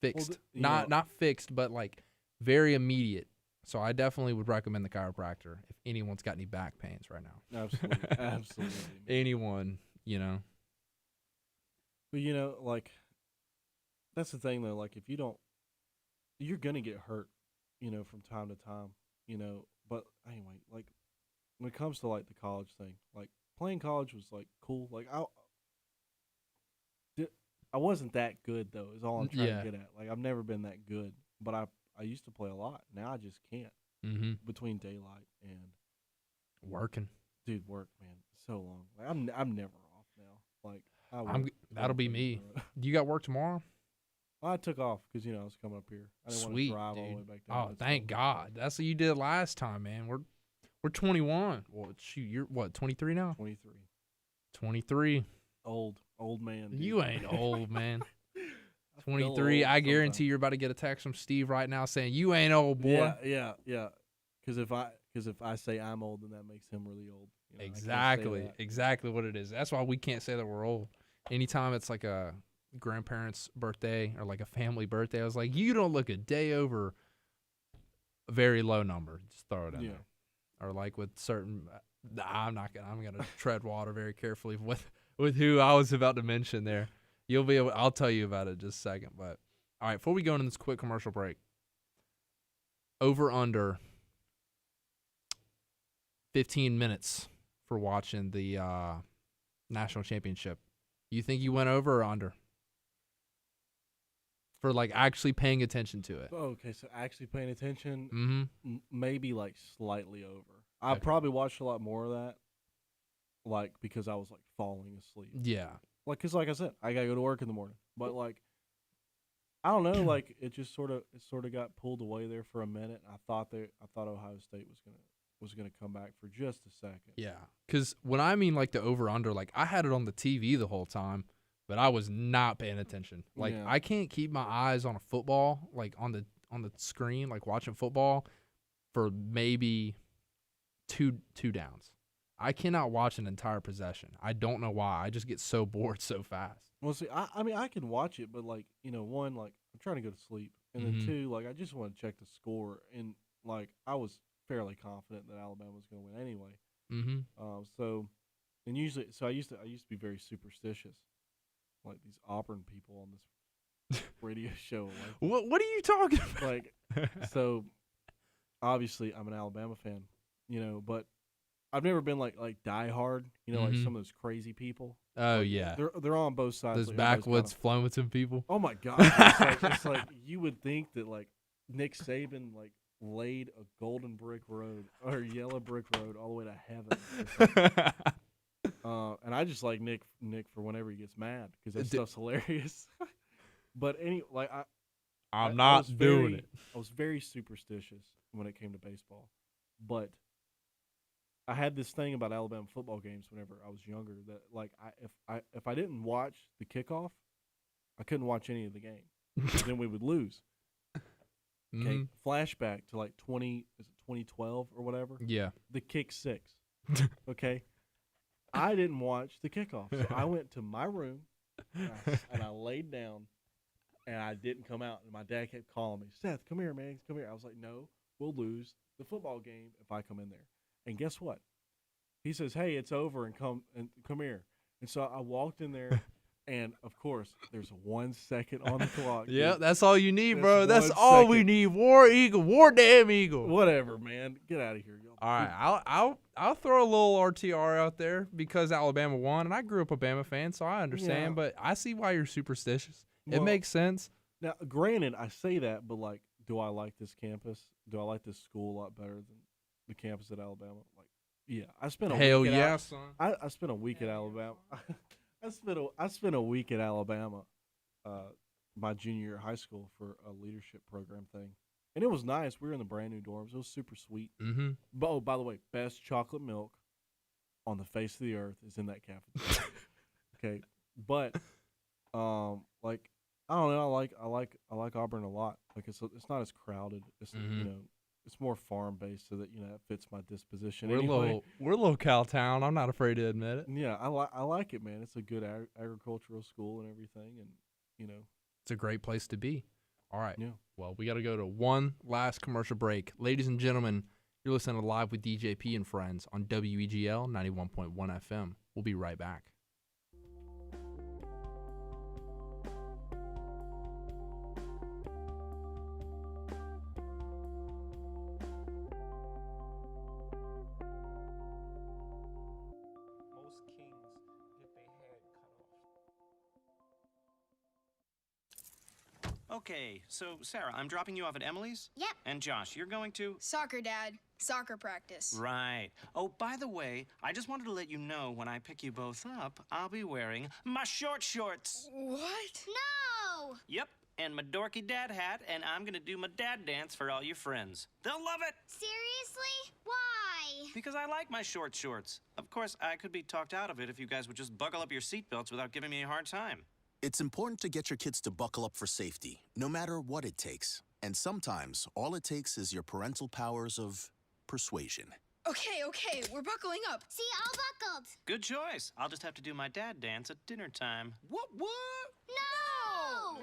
fixed. Not fixed, but like very immediate. So I definitely would recommend the chiropractor if anyone's got any back pains right now. Absolutely, absolutely. Anyone, you know. But you know, like that's the thing though. Like if you don't, you're gonna get hurt, you know, from time to time, you know. But anyway, like when it comes to like the college thing, like playing college was like cool. Like I wasn't that good though. Is all I'm trying to get at. Like I've never been that good, but I used to play a lot. Now I just can't. Between daylight and working, dude, work, man, so long. Like I'm never off now. Like that'll be me. You got work tomorrow? I took off because I was coming up here. I didn't want to drive all the way back down. Oh, thank God. That's what you did last time, man. We're 21. Well, shoot, you're what, 23 now? 23. 23. Old man. Dude. You ain't old, man. 23. I guarantee you're about to get a text from Steve right now saying you ain't old, boy. Yeah. Because if I say I'm old, then that makes him really old. Exactly what it is. That's why we can't say that we're old. Anytime it's like a grandparent's birthday or like a family birthday, I was like, you don't look a day over a very low number. Just throw it in there. Or like with certain, I'm gonna tread water very carefully with who I was about to mention there. I'll tell you about it in just a second. But all right, before we go into this quick commercial break, over under 15 minutes for watching the national championship. You think you went over or under? For like actually paying attention to it. Okay, so actually paying attention, maybe like slightly over. I probably watched a lot more of that, like because I was like falling asleep. Yeah. Like, cause like I said, I gotta go to work in the morning. But like, I don't know, like it just sort of got pulled away there for a minute. I thought Ohio State was gonna come back for just a second. Yeah, because when I mean like the over under, like I had it on the TV the whole time. But I was not paying attention. Like I can't keep my eyes on a football, like on the screen, like watching football, for maybe two downs. I cannot watch an entire possession. I don't know why. I just get so bored so fast. Well, see, I mean, I can watch it, but like one, like I'm trying to go to sleep, and then two, like I just want to check the score, and like I was fairly confident that Alabama was going to win anyway. I used to be very superstitious. Like these Auburn people on this radio show. Like, what are you talking about? Like, so obviously I'm an Alabama fan, but I've never been like diehard, like some of those crazy people. Oh like, yeah, they're on both sides. Those like, backwoods Flomaton people. Oh my God, it's like you would think that like Nick Saban like laid a golden brick road or yellow brick road all the way to heaven. And I just like Nick for whenever he gets mad because that stuff's hilarious. But I'm not doing it. I was very superstitious when it came to baseball, but I had this thing about Alabama football games whenever I was younger that like if I didn't watch the kickoff, I couldn't watch any of the game. Then we would lose. Okay, flashback to like 2012 or whatever? Yeah. The kick six. Okay. I didn't watch the kickoff, so I went to my room and I laid down, and I didn't come out. And my dad kept calling me, Seth, come here, man, come here. I was like, no, we'll lose the football game if I come in there. And guess what? He says, hey, it's over, and come here. And so I walked in there, and of course, there's 1 second on the clock. Yeah, that's all you need, bro. That's all we need. War Eagle, war damn Eagle. Whatever, man. Get out of here, y'all. All right, I'll throw a little RTR out there because Alabama won, and I grew up a Bama fan, so I understand. But I see why you're superstitious. It makes sense. Now, granted, I say that, but like, do I like this campus? Do I like this school a lot better than the campus at Alabama? Like, yeah, I spent a week at son. I spent a week at Alabama. I spent a week at Alabama, my junior year of high school for a leadership program thing. And it was nice. We were in the brand new dorms. It was super sweet. But, oh, by the way, best chocolate milk on the face of the earth is in that cafeteria. Okay, but like I don't know. I like Auburn a lot. Like it's not as crowded. It's it's more farm based, so that it fits my disposition. We're anyway. a little cow town. I'm not afraid to admit it. Yeah, I like it, man. It's a good agricultural school and everything, and It's a great place to be. All right. Yeah. Well, we got to go to one last commercial break. Ladies and gentlemen, you're listening to Live with DJP and Friends on WEGL 91.1 FM. We'll be right back. Most kings get their head cut off. Okay, so Sarah, I'm dropping you off at Emily's? Yep. And Josh, you're going to? Soccer, Dad. Soccer practice. Right. Oh, by the way, I just wanted to let you know when I pick you both up, I'll be wearing my short shorts. What? No! Yep, and my dorky dad hat, and I'm gonna do my dad dance for all your friends. They'll love it! Seriously? Why? Because I like my short shorts. Of course, I could be talked out of it if you guys would just buckle up your seatbelts without giving me a hard time. It's important to get your kids to buckle up for safety, no matter what it takes. And sometimes, all it takes is your parental powers of persuasion. Okay, we're buckling up. See, all buckled. Good choice. I'll just have to do my dad dance at dinner time. What? No!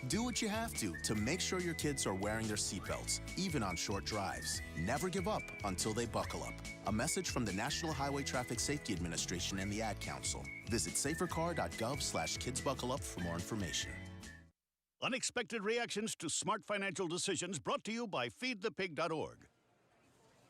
Do what you have to make sure your kids are wearing their seatbelts, even on short drives. Never give up until they buckle up. A message from the National Highway Traffic Safety Administration and the Ad Council. Visit safercar.gov/kidsbuckleup for more information. Unexpected reactions to smart financial decisions brought to you by feedthepig.org.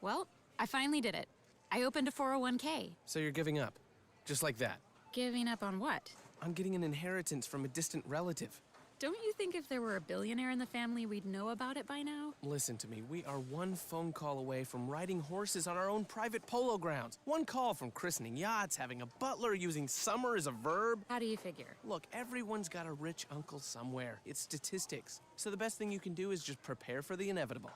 Well, I finally did it. I opened a 401k. So you're giving up? Just like that? Giving up on what? On getting an inheritance from a distant relative. Don't you think if there were a billionaire in the family, we'd know about it by now? Listen to me. We are one phone call away from riding horses on our own private polo grounds. One call from christening yachts, having a butler, using summer as a verb. How do you figure? Look, everyone's got a rich uncle somewhere. It's statistics. So the best thing you can do is just prepare for the inevitable.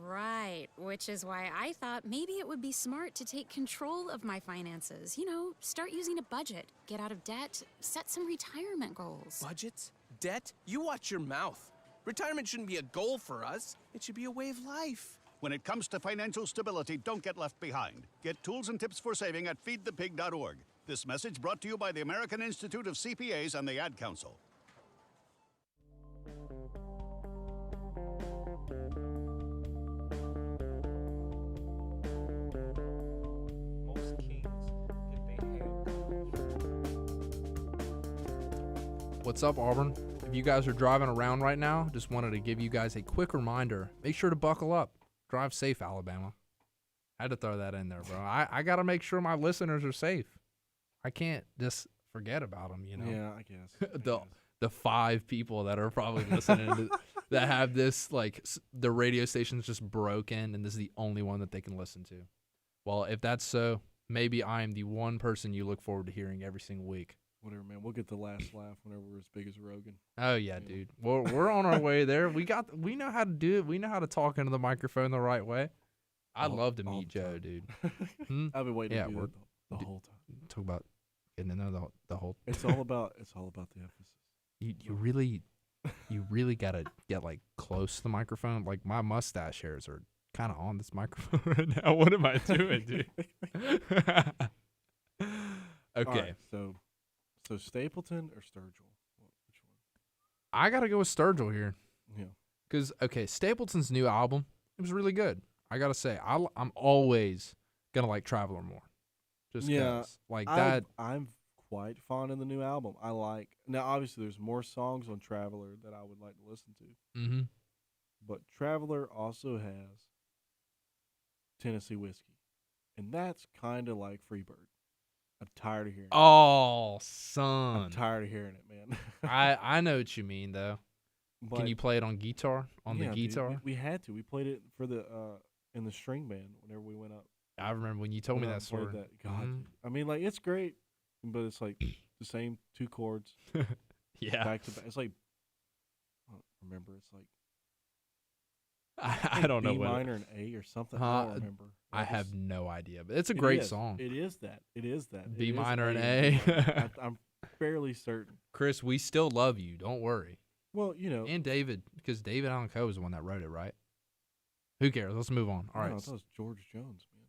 Right, which is why I thought maybe it would be smart to take control of my finances. You know, start using a budget, get out of debt, set some retirement goals. Budgets? Debt? You watch your mouth. Retirement shouldn't be a goal for us. It should be a way of life. When it comes to financial stability, don't get left behind. Get tools and tips for saving at feedthepig.org. This message brought to you by the American Institute of CPAs and the Ad Council. Most kings get their head cut off. What's up, Auburn? If you guys are driving around right now, just wanted to give you guys a quick reminder. Make sure to buckle up. Drive safe, Alabama. I had to throw that in there, bro. I got to make sure my listeners are safe. I can't just forget about them, you know? Yeah, I guess. The 5 people that are probably listening to, that have this, like, the radio station's just broken, and this is the only one that they can listen to. Well, if that's so, maybe I am the one person you look forward to hearing every single week. Whatever, man. We'll get the last laugh whenever we're as big as Rogan. Oh yeah, dude. We're on our way there. We know how to do it. We know how to talk into the microphone the right way. I'd love to meet Joe, dude. I've been waiting to do that the whole time. Talk about getting to know the whole. It's all about the emphasis. You really gotta get like close to the microphone. Like my mustache hairs are kind of on this microphone right now. What am I doing, dude? Okay. Right, so Stapleton or Sturgill? Which one? I gotta go with Sturgill here. Yeah. Because Stapleton's new album, it was really good. I gotta say, I'm always gonna like Traveler more. Just like that. I'm quite fond of the new album. Now obviously there's more songs on Traveler that I would like to listen to. Mm-hmm. But Traveler also has Tennessee Whiskey, and that's kind of like Freebird. I'm tired of hearing it. Oh, son. I'm tired of hearing it, man. I know what you mean, though. But can you play it on guitar? The guitar? Dude, we had to. We played it for in the string band whenever we went up. I remember when you told me that story. God, I mean, like, it's great, but it's like the same 2 chords. Yeah. Back to back. It's like, I don't remember. It's like, I don't know B what minor and A or something. I don't remember. I have no idea, but it's a great song. It is that. B minor and A. I'm fairly certain. Chris, we still love you. Don't worry. Well, you know. And David, because David Allen Coe is the one that wrote it, right? Who cares? Let's move on. All right. I thought it was George Jones, man.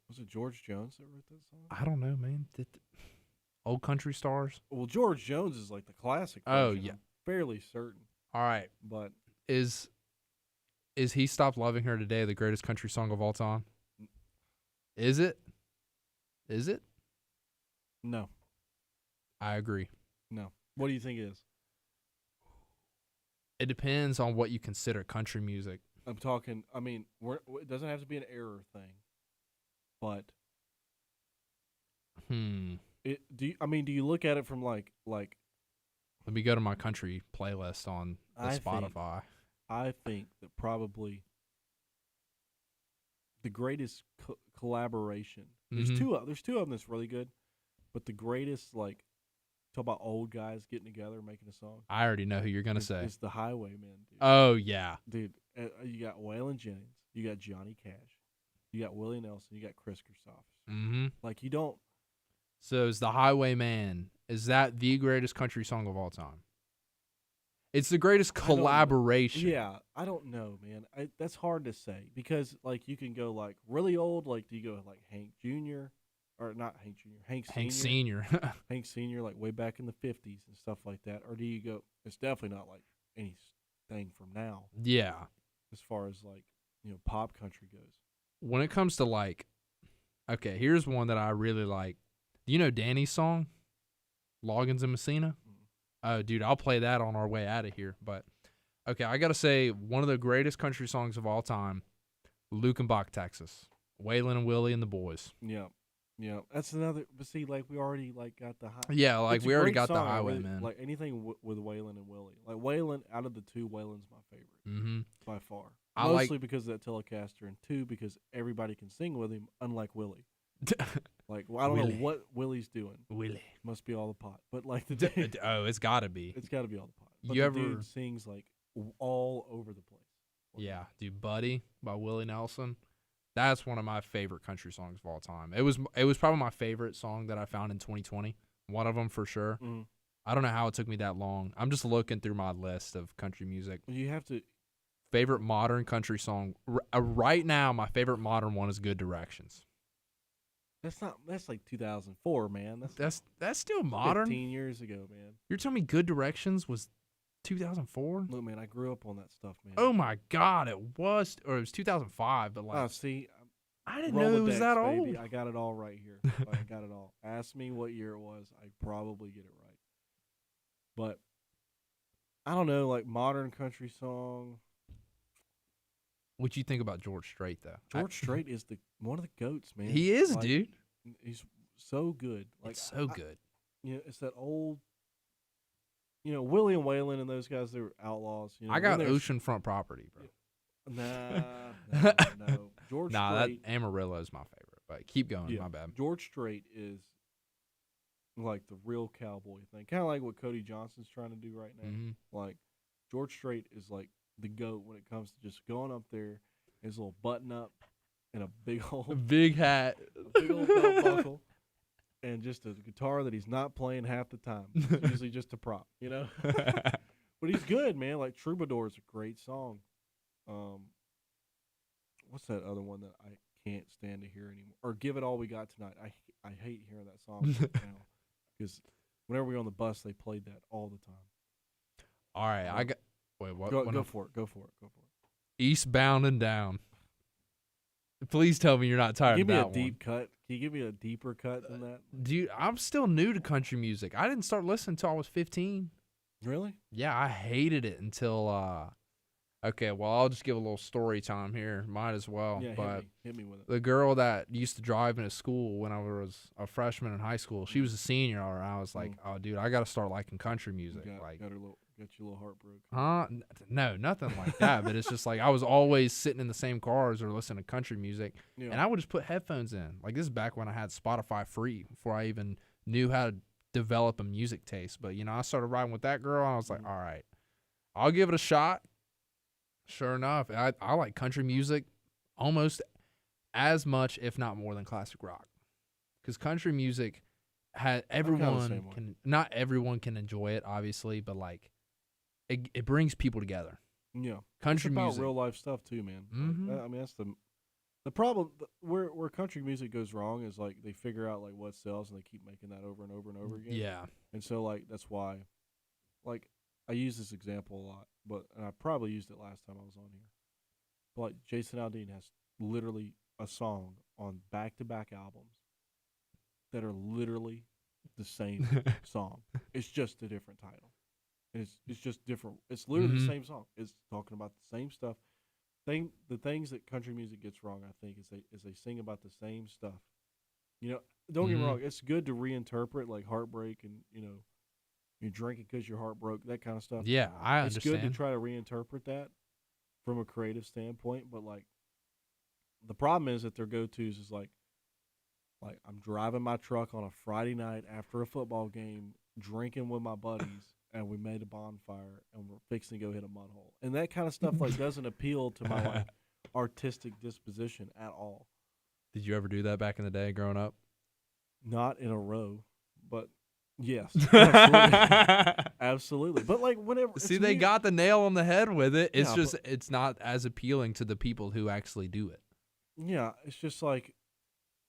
Was it George Jones that wrote that song? I don't know, man. Old country stars. Well, George Jones is like the classic. Oh, version. yeah. I'm fairly certain. All right. But Is He Stopped Loving Her Today the greatest country song of all time? Is it? Is it? No. I agree. No. What do you think it is? It depends on what you consider country music. I'm talking, I mean, it doesn't have to be an error thing, but do you look at it from like Let me go to my country playlist on Spotify. I think that probably the greatest collaboration. There's two of them that's really good, but the greatest, like, talk about old guys getting together making a song. I already know who you're gonna say. It's the Highwaymen, dude. Oh yeah, dude. You got Waylon Jennings, you got Johnny Cash, you got Willie Nelson, you got Chris Christopherson. Mm-hmm. Like, you don't. So is the Highwayman? Is that the greatest country song of all time? It's the greatest collaboration. I don't know, man. That's hard to say because, like, you can go like really old. Like, do you go like Hank Jr. or not Hank Jr. Hank Senior. Hank Senior, like way back in the 50s and stuff like that, or do you go? It's definitely not like anything from now. Yeah. As far as like pop country goes. When it comes to like, okay, here's one that I really like. Do you know Danny's song, Loggins and Messina? Oh, dude, I'll play that on our way out of here. But, okay, I got to say, one of the greatest country songs of all time, Lukenbach, Texas. Waylon and Willie and the Boys. Yeah. Yeah. That's another, but see, like, we already, like, got the high. Yeah, like, we already got the Highway, man. Like, anything with Waylon and Willie. Like, Waylon, out of the two, Waylon's my favorite. By far. Mostly because of that Telecaster, and two, because everybody can sing with him, unlike Willie. Like, well, I don't know what Willie's doing. Willie must be all the pot, but like it's got to be. It's got to be all the pot. But the dude sings like all over the place. Yeah, dude, Buddy by Willie Nelson. That's one of my favorite country songs of all time. It was probably my favorite song that I found in 2020. One of them for sure. Mm. I don't know how it took me that long. I'm just looking through my list of country music. You have to. Favorite modern country song right now. My favorite modern one is Good Directions. That's like 2004, man. That's still modern. 15 years ago, man. You're telling me Good Directions was 2004? Look, man, I grew up on that stuff, man. Oh my God, it was 2005, but like, see, I didn't know it was that old. Baby. I got it all right here. I got it all. Ask me what year it was, I probably get it right. But I don't know, like modern country song. What you think about George Strait, though? George Strait is one of the GOATs, man. He is, like, dude. He's so good. Like, it's so good. It's that old. Willie and Waylon and those guys, they were outlaws. I got oceanfront property, bro. No. George Strait. That Amarillo is my favorite. But keep going. Yeah, my bad. George Strait is like the real cowboy thing, kind of like what Cody Johnson's trying to do right now. Mm-hmm. Like George Strait is like the GOAT when it comes to just going up there, his little button up, and a big hat, a big old belt buckle, and just a guitar that he's not playing half the time. It's usually just a prop, But he's good, man. Like Troubadour is a great song. What's that other one that I can't stand to hear anymore? Or Give It All We Got Tonight. I hate hearing that song now because whenever we were on the bus, they played that all the time. All right, I got. Wait, what? Go for it. Eastbound and Down. Please tell me you're not tired of that one. Give me a deep cut. Can you give me a deeper cut than that? Dude, I'm still new to country music. I didn't start listening until I was 15. Really? Yeah, I hated it until okay, well, I'll just give a little story time here. Might as well. Yeah, but hit me with it. The girl that used to drive me to school when I was a freshman in high school, she was a senior, and I was like, oh, dude, I got to start liking country music. Got you a little heartbroken. No, nothing like that. But it's just like I was always sitting in the same cars or listening to country music, and I would just put headphones in. Like this is back when I had Spotify free before I even knew how to develop a music taste. But I started riding with that girl, and I was like, all right, I'll give it a shot. Sure enough, I like country music almost as much, if not more, than classic rock, because country music not everyone can enjoy it, obviously, but like. It brings people together. Yeah, Country it's about music. real life stuff too, man. Mhm. I mean, that's the problem. Where country music goes wrong is like they figure out like what sells and they keep making that over and over and over again. Yeah. And so like that's why, like I use this example a lot, and I probably used it last time I was on here. But like Jason Aldean has literally a song on back-to-back albums that are literally the same song. It's just a different title. It's just different. It's literally the same song. It's talking about the same stuff. The things that country music gets wrong, I think, is they sing about the same stuff. You know, don't get me wrong. It's good to reinterpret like heartbreak and you're drinking because your heart broke, that kind of stuff. Yeah, I It's understand. good to try to reinterpret that from a creative standpoint, but like the problem is that their go-tos is like I'm driving my truck on a Friday night after a football game, drinking with my buddies, and we made a bonfire and we're fixing to go hit a mud hole. And that kind of stuff like doesn't appeal to my like artistic disposition at all. Did you ever do that back in the day growing up? Not in a row, but yes, absolutely. Absolutely. But like whenever See, it's they me- got the nail on the head with it. It's Yeah, just it's not as appealing to the people who actually do it. Yeah, it's just like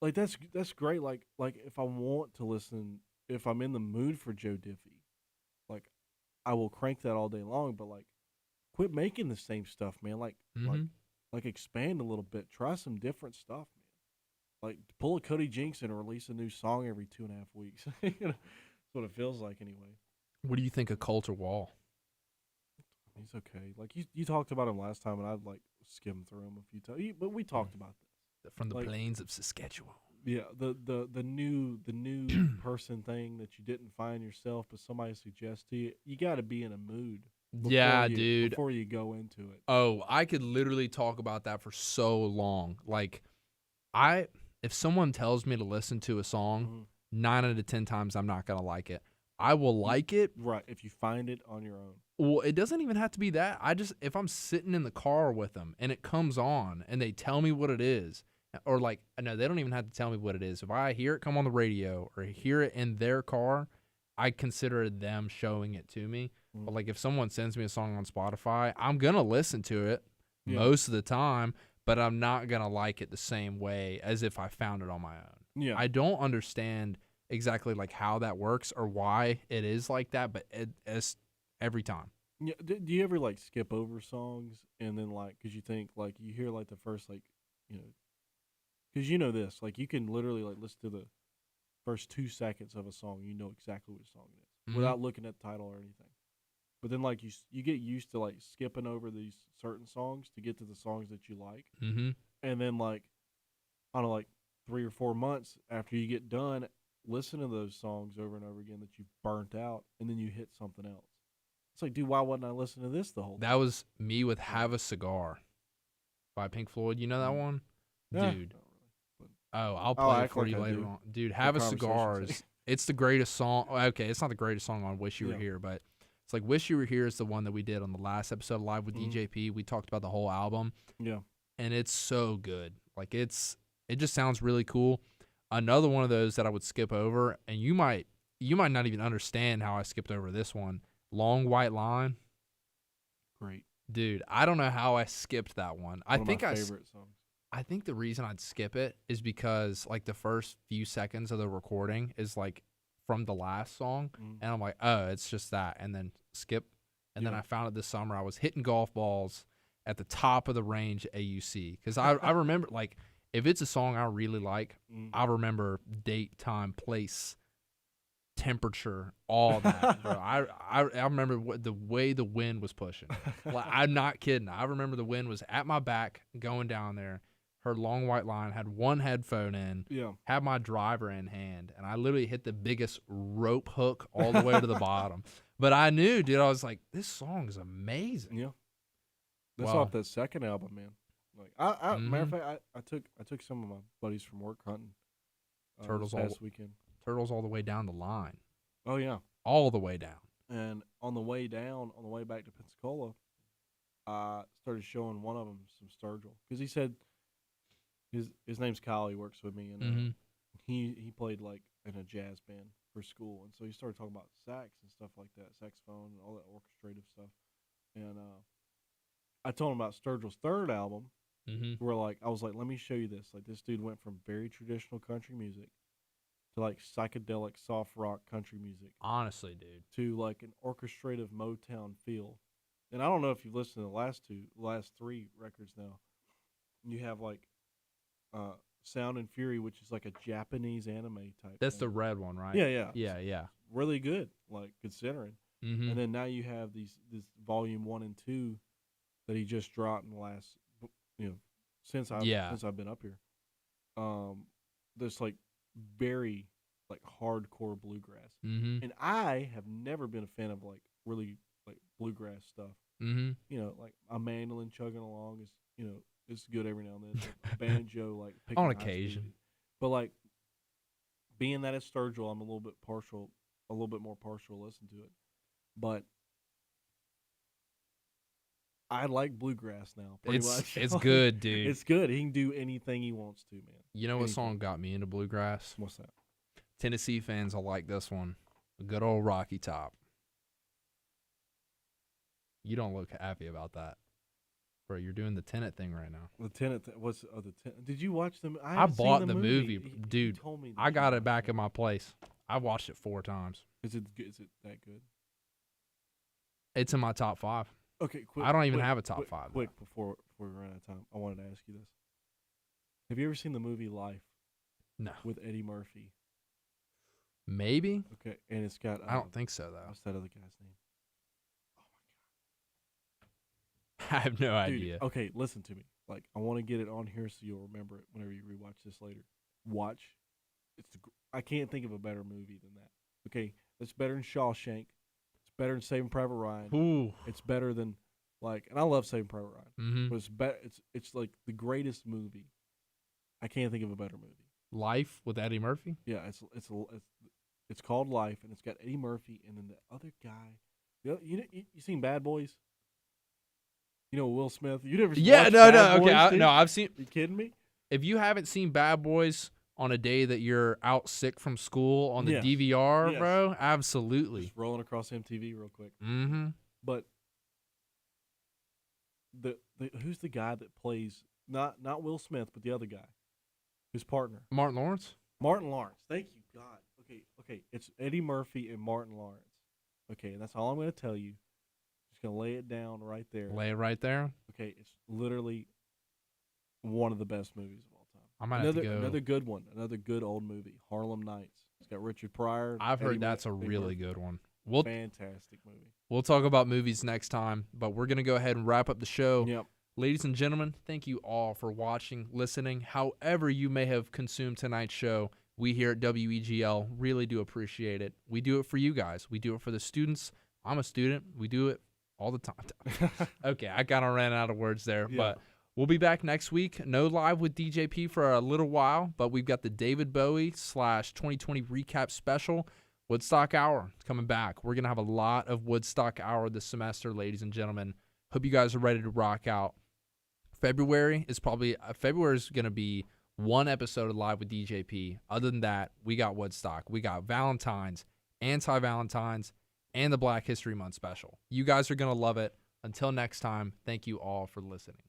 that's great. Like if I want to listen, if I'm in the mood for Joe Diffie, like I will crank that all day long. But like, quit making the same stuff, man. Like expand a little bit. Try some different stuff, man. Like pull a Cody Jinks and release a new song every 2.5 weeks. You know, that's what it feels like anyway. What do you think of Coulter Wall? He's okay. Like you talked about him last time, and I've like skimmed through him a few times. But we talked about this. From the Like, plains of Saskatchewan. Yeah, the new person thing that you didn't find yourself, but somebody suggests to you. You got to be in a mood. Dude. Before you go into it. Oh, I could literally talk about that for so long. Like, if someone tells me to listen to a song, 9 out of 10 times I'm not gonna like it. I will like it. Right, if you find it on your own. Well, it doesn't even have to be that. If I'm sitting in the car with them and it comes on and they tell me what it is, or like, no, they don't even have to tell me what it is. If I hear it come on the radio or hear it in their car, I consider them showing it to me. But like if someone sends me a song on Spotify, I'm going to listen to it most of the time, but I'm not going to like it the same way as if I found it on my own. Yeah. I don't understand exactly like how that works or why it is like that, but it's every time. Yeah, do you ever like skip over songs and then like because you think like you hear like the first like because you know this like you can literally like listen to the first 2 seconds of a song, you know exactly what song it is without looking at the title or anything. But then like you get used to like skipping over these certain songs to get to the songs that you like, and then like I don't know, like 3 or 4 months after you get done, listen to those songs over and over again that you've burnt out, and then you hit something else. It's like, dude, why wasn't I listening to this the whole time? That was me with Have a Cigar by Pink Floyd. You know that one? Yeah. Dude. Oh, I'll play it for you later on. Dude, Have a Cigar it's the greatest song. Okay, it's not the greatest song on Wish You Were Here, but it's like Wish You Were Here is the one that we did on the last episode of Live with DJP. We talked about the whole album. Yeah. And it's so good. Like it just sounds really cool. Another one of those that I would skip over, and you might not even understand how I skipped over this one. Long White Line. Great. Dude, I don't know how I skipped that one. One of my favorite songs. I think the reason I'd skip it is because like the first few seconds of the recording is like from the last song, and I'm like, oh, it's just that, and then skip. And then I found it this summer. I was hitting golf balls at the top of the range AUC because I remember like if it's a song I really like, I remember date, time, place, temperature, all that, bro. I remember the way the wind was pushing. Like, I'm not kidding. I remember the wind was at my back going down there. Heard Long White Line, had one headphone in, had my driver in hand, and I literally hit the biggest rope hook all the way to the bottom. But I knew, dude, I was like, this song is amazing. Yeah. That's off that second album, man. Like matter of fact, I took some of my buddies from work hunting Turtles this past weekend. Turtles all the way down the line. Oh yeah. All the way down. And on the way back to Pensacola, I started showing one of them some Sturgill because he said his name's Kyle. He works with me, and he played like in a jazz band for school, and so he started talking about sax and stuff like that, saxophone and all that orchestrative stuff. And I told him about Sturgill's third album, Mm-hmm. where like I was like, let me show you this. Like this dude went from very traditional country music to like psychedelic soft rock country music. Honestly, dude. To like an orchestrative Motown feel. And I don't know if you've listened to the last 3 records now. You have like Sound and Fury, which is like a Japanese anime type. That's thing. the red one, right? Yeah. Yeah. Really good, like considering. Mm-hmm. And then now you have this volume 1 and 2 that he just dropped in the last, since I've been up here. There's like very like hardcore bluegrass, and I have never been a fan of like really like bluegrass stuff. Like a mandolin chugging along is it's good every now and then. Like a banjo like picking on high occasion, speed. But like being that it's Sturgill, I'm a little bit more partial to listen to it. But I like bluegrass now. Pretty much. It's good, dude. It's good. He can do anything he wants to, man. You know what song got me into bluegrass? What's that? Tennessee fans will like this one. A good old Rocky Top. You don't look happy about that. Bro, you're doing the Tenet thing right now. The Tenet did you watch them? I bought the movie. Dude, you told me I got it back in my place. I watched it 4 times. Is it that good? It's in my top 5. Okay, quick. I don't even have a top 5. Quick, before we run out of time, I wanted to ask you this. Have you ever seen the movie Life? No. With Eddie Murphy? Maybe. Okay, and it's got... I don't think so, though. What's that other guy's name? I have no idea. Okay, listen to me. Like, I want to get it on here so you'll remember it whenever you rewatch this later. Watch. I can't think of a better movie than that. Okay, it's better than Shawshank. It's better than Saving Private Ryan. Ooh. It's better than and I love Saving Private Ryan. Mm-hmm. But it's like the greatest movie. I can't think of a better movie. Life with Eddie Murphy? Yeah, it's called Life, and it's got Eddie Murphy and then the other guy. You seen Bad Boys? Will Smith. You never? Yeah, no. Okay, I've seen. You kidding me? If you haven't seen Bad Boys on a day that you're out sick from school on the DVR, bro, absolutely. Just rolling across MTV real quick. Mm-hmm. But the who's the guy that plays not Will Smith, but the other guy, his partner? Martin Lawrence. Martin Lawrence. Thank you, God. Okay. It's Eddie Murphy and Martin Lawrence. Okay, and that's all I'm going to tell you. Just going to lay it down right there. Lay it right there. Okay, it's literally one of the best movies of all time. I might have to go. Another good one. Another good old movie. Harlem Nights. It's got Richard Pryor. I've heard that's a really good one. Fantastic movie. We'll talk about movies next time, but we're going to go ahead and wrap up the show. Yep. Ladies and gentlemen, thank you all for watching, listening, however you may have consumed tonight's show. We here at WEGL really do appreciate it. We do it for you guys. We do it for the students. I'm a student. We do it all the time. Okay, I kind of ran out of words there, but we'll be back next week. No live with DJP for a little while, but we've got the David Bowie / 2020 recap special. Woodstock Hour is coming back. We're going to have a lot of Woodstock Hour this semester, ladies and gentlemen. Hope you guys are ready to rock out. February is going to be one episode of Live with DJP. Other than that, we got Woodstock. We got Valentine's, Anti-Valentine's, and the Black History Month special. You guys are going to love it. Until next time, thank you all for listening.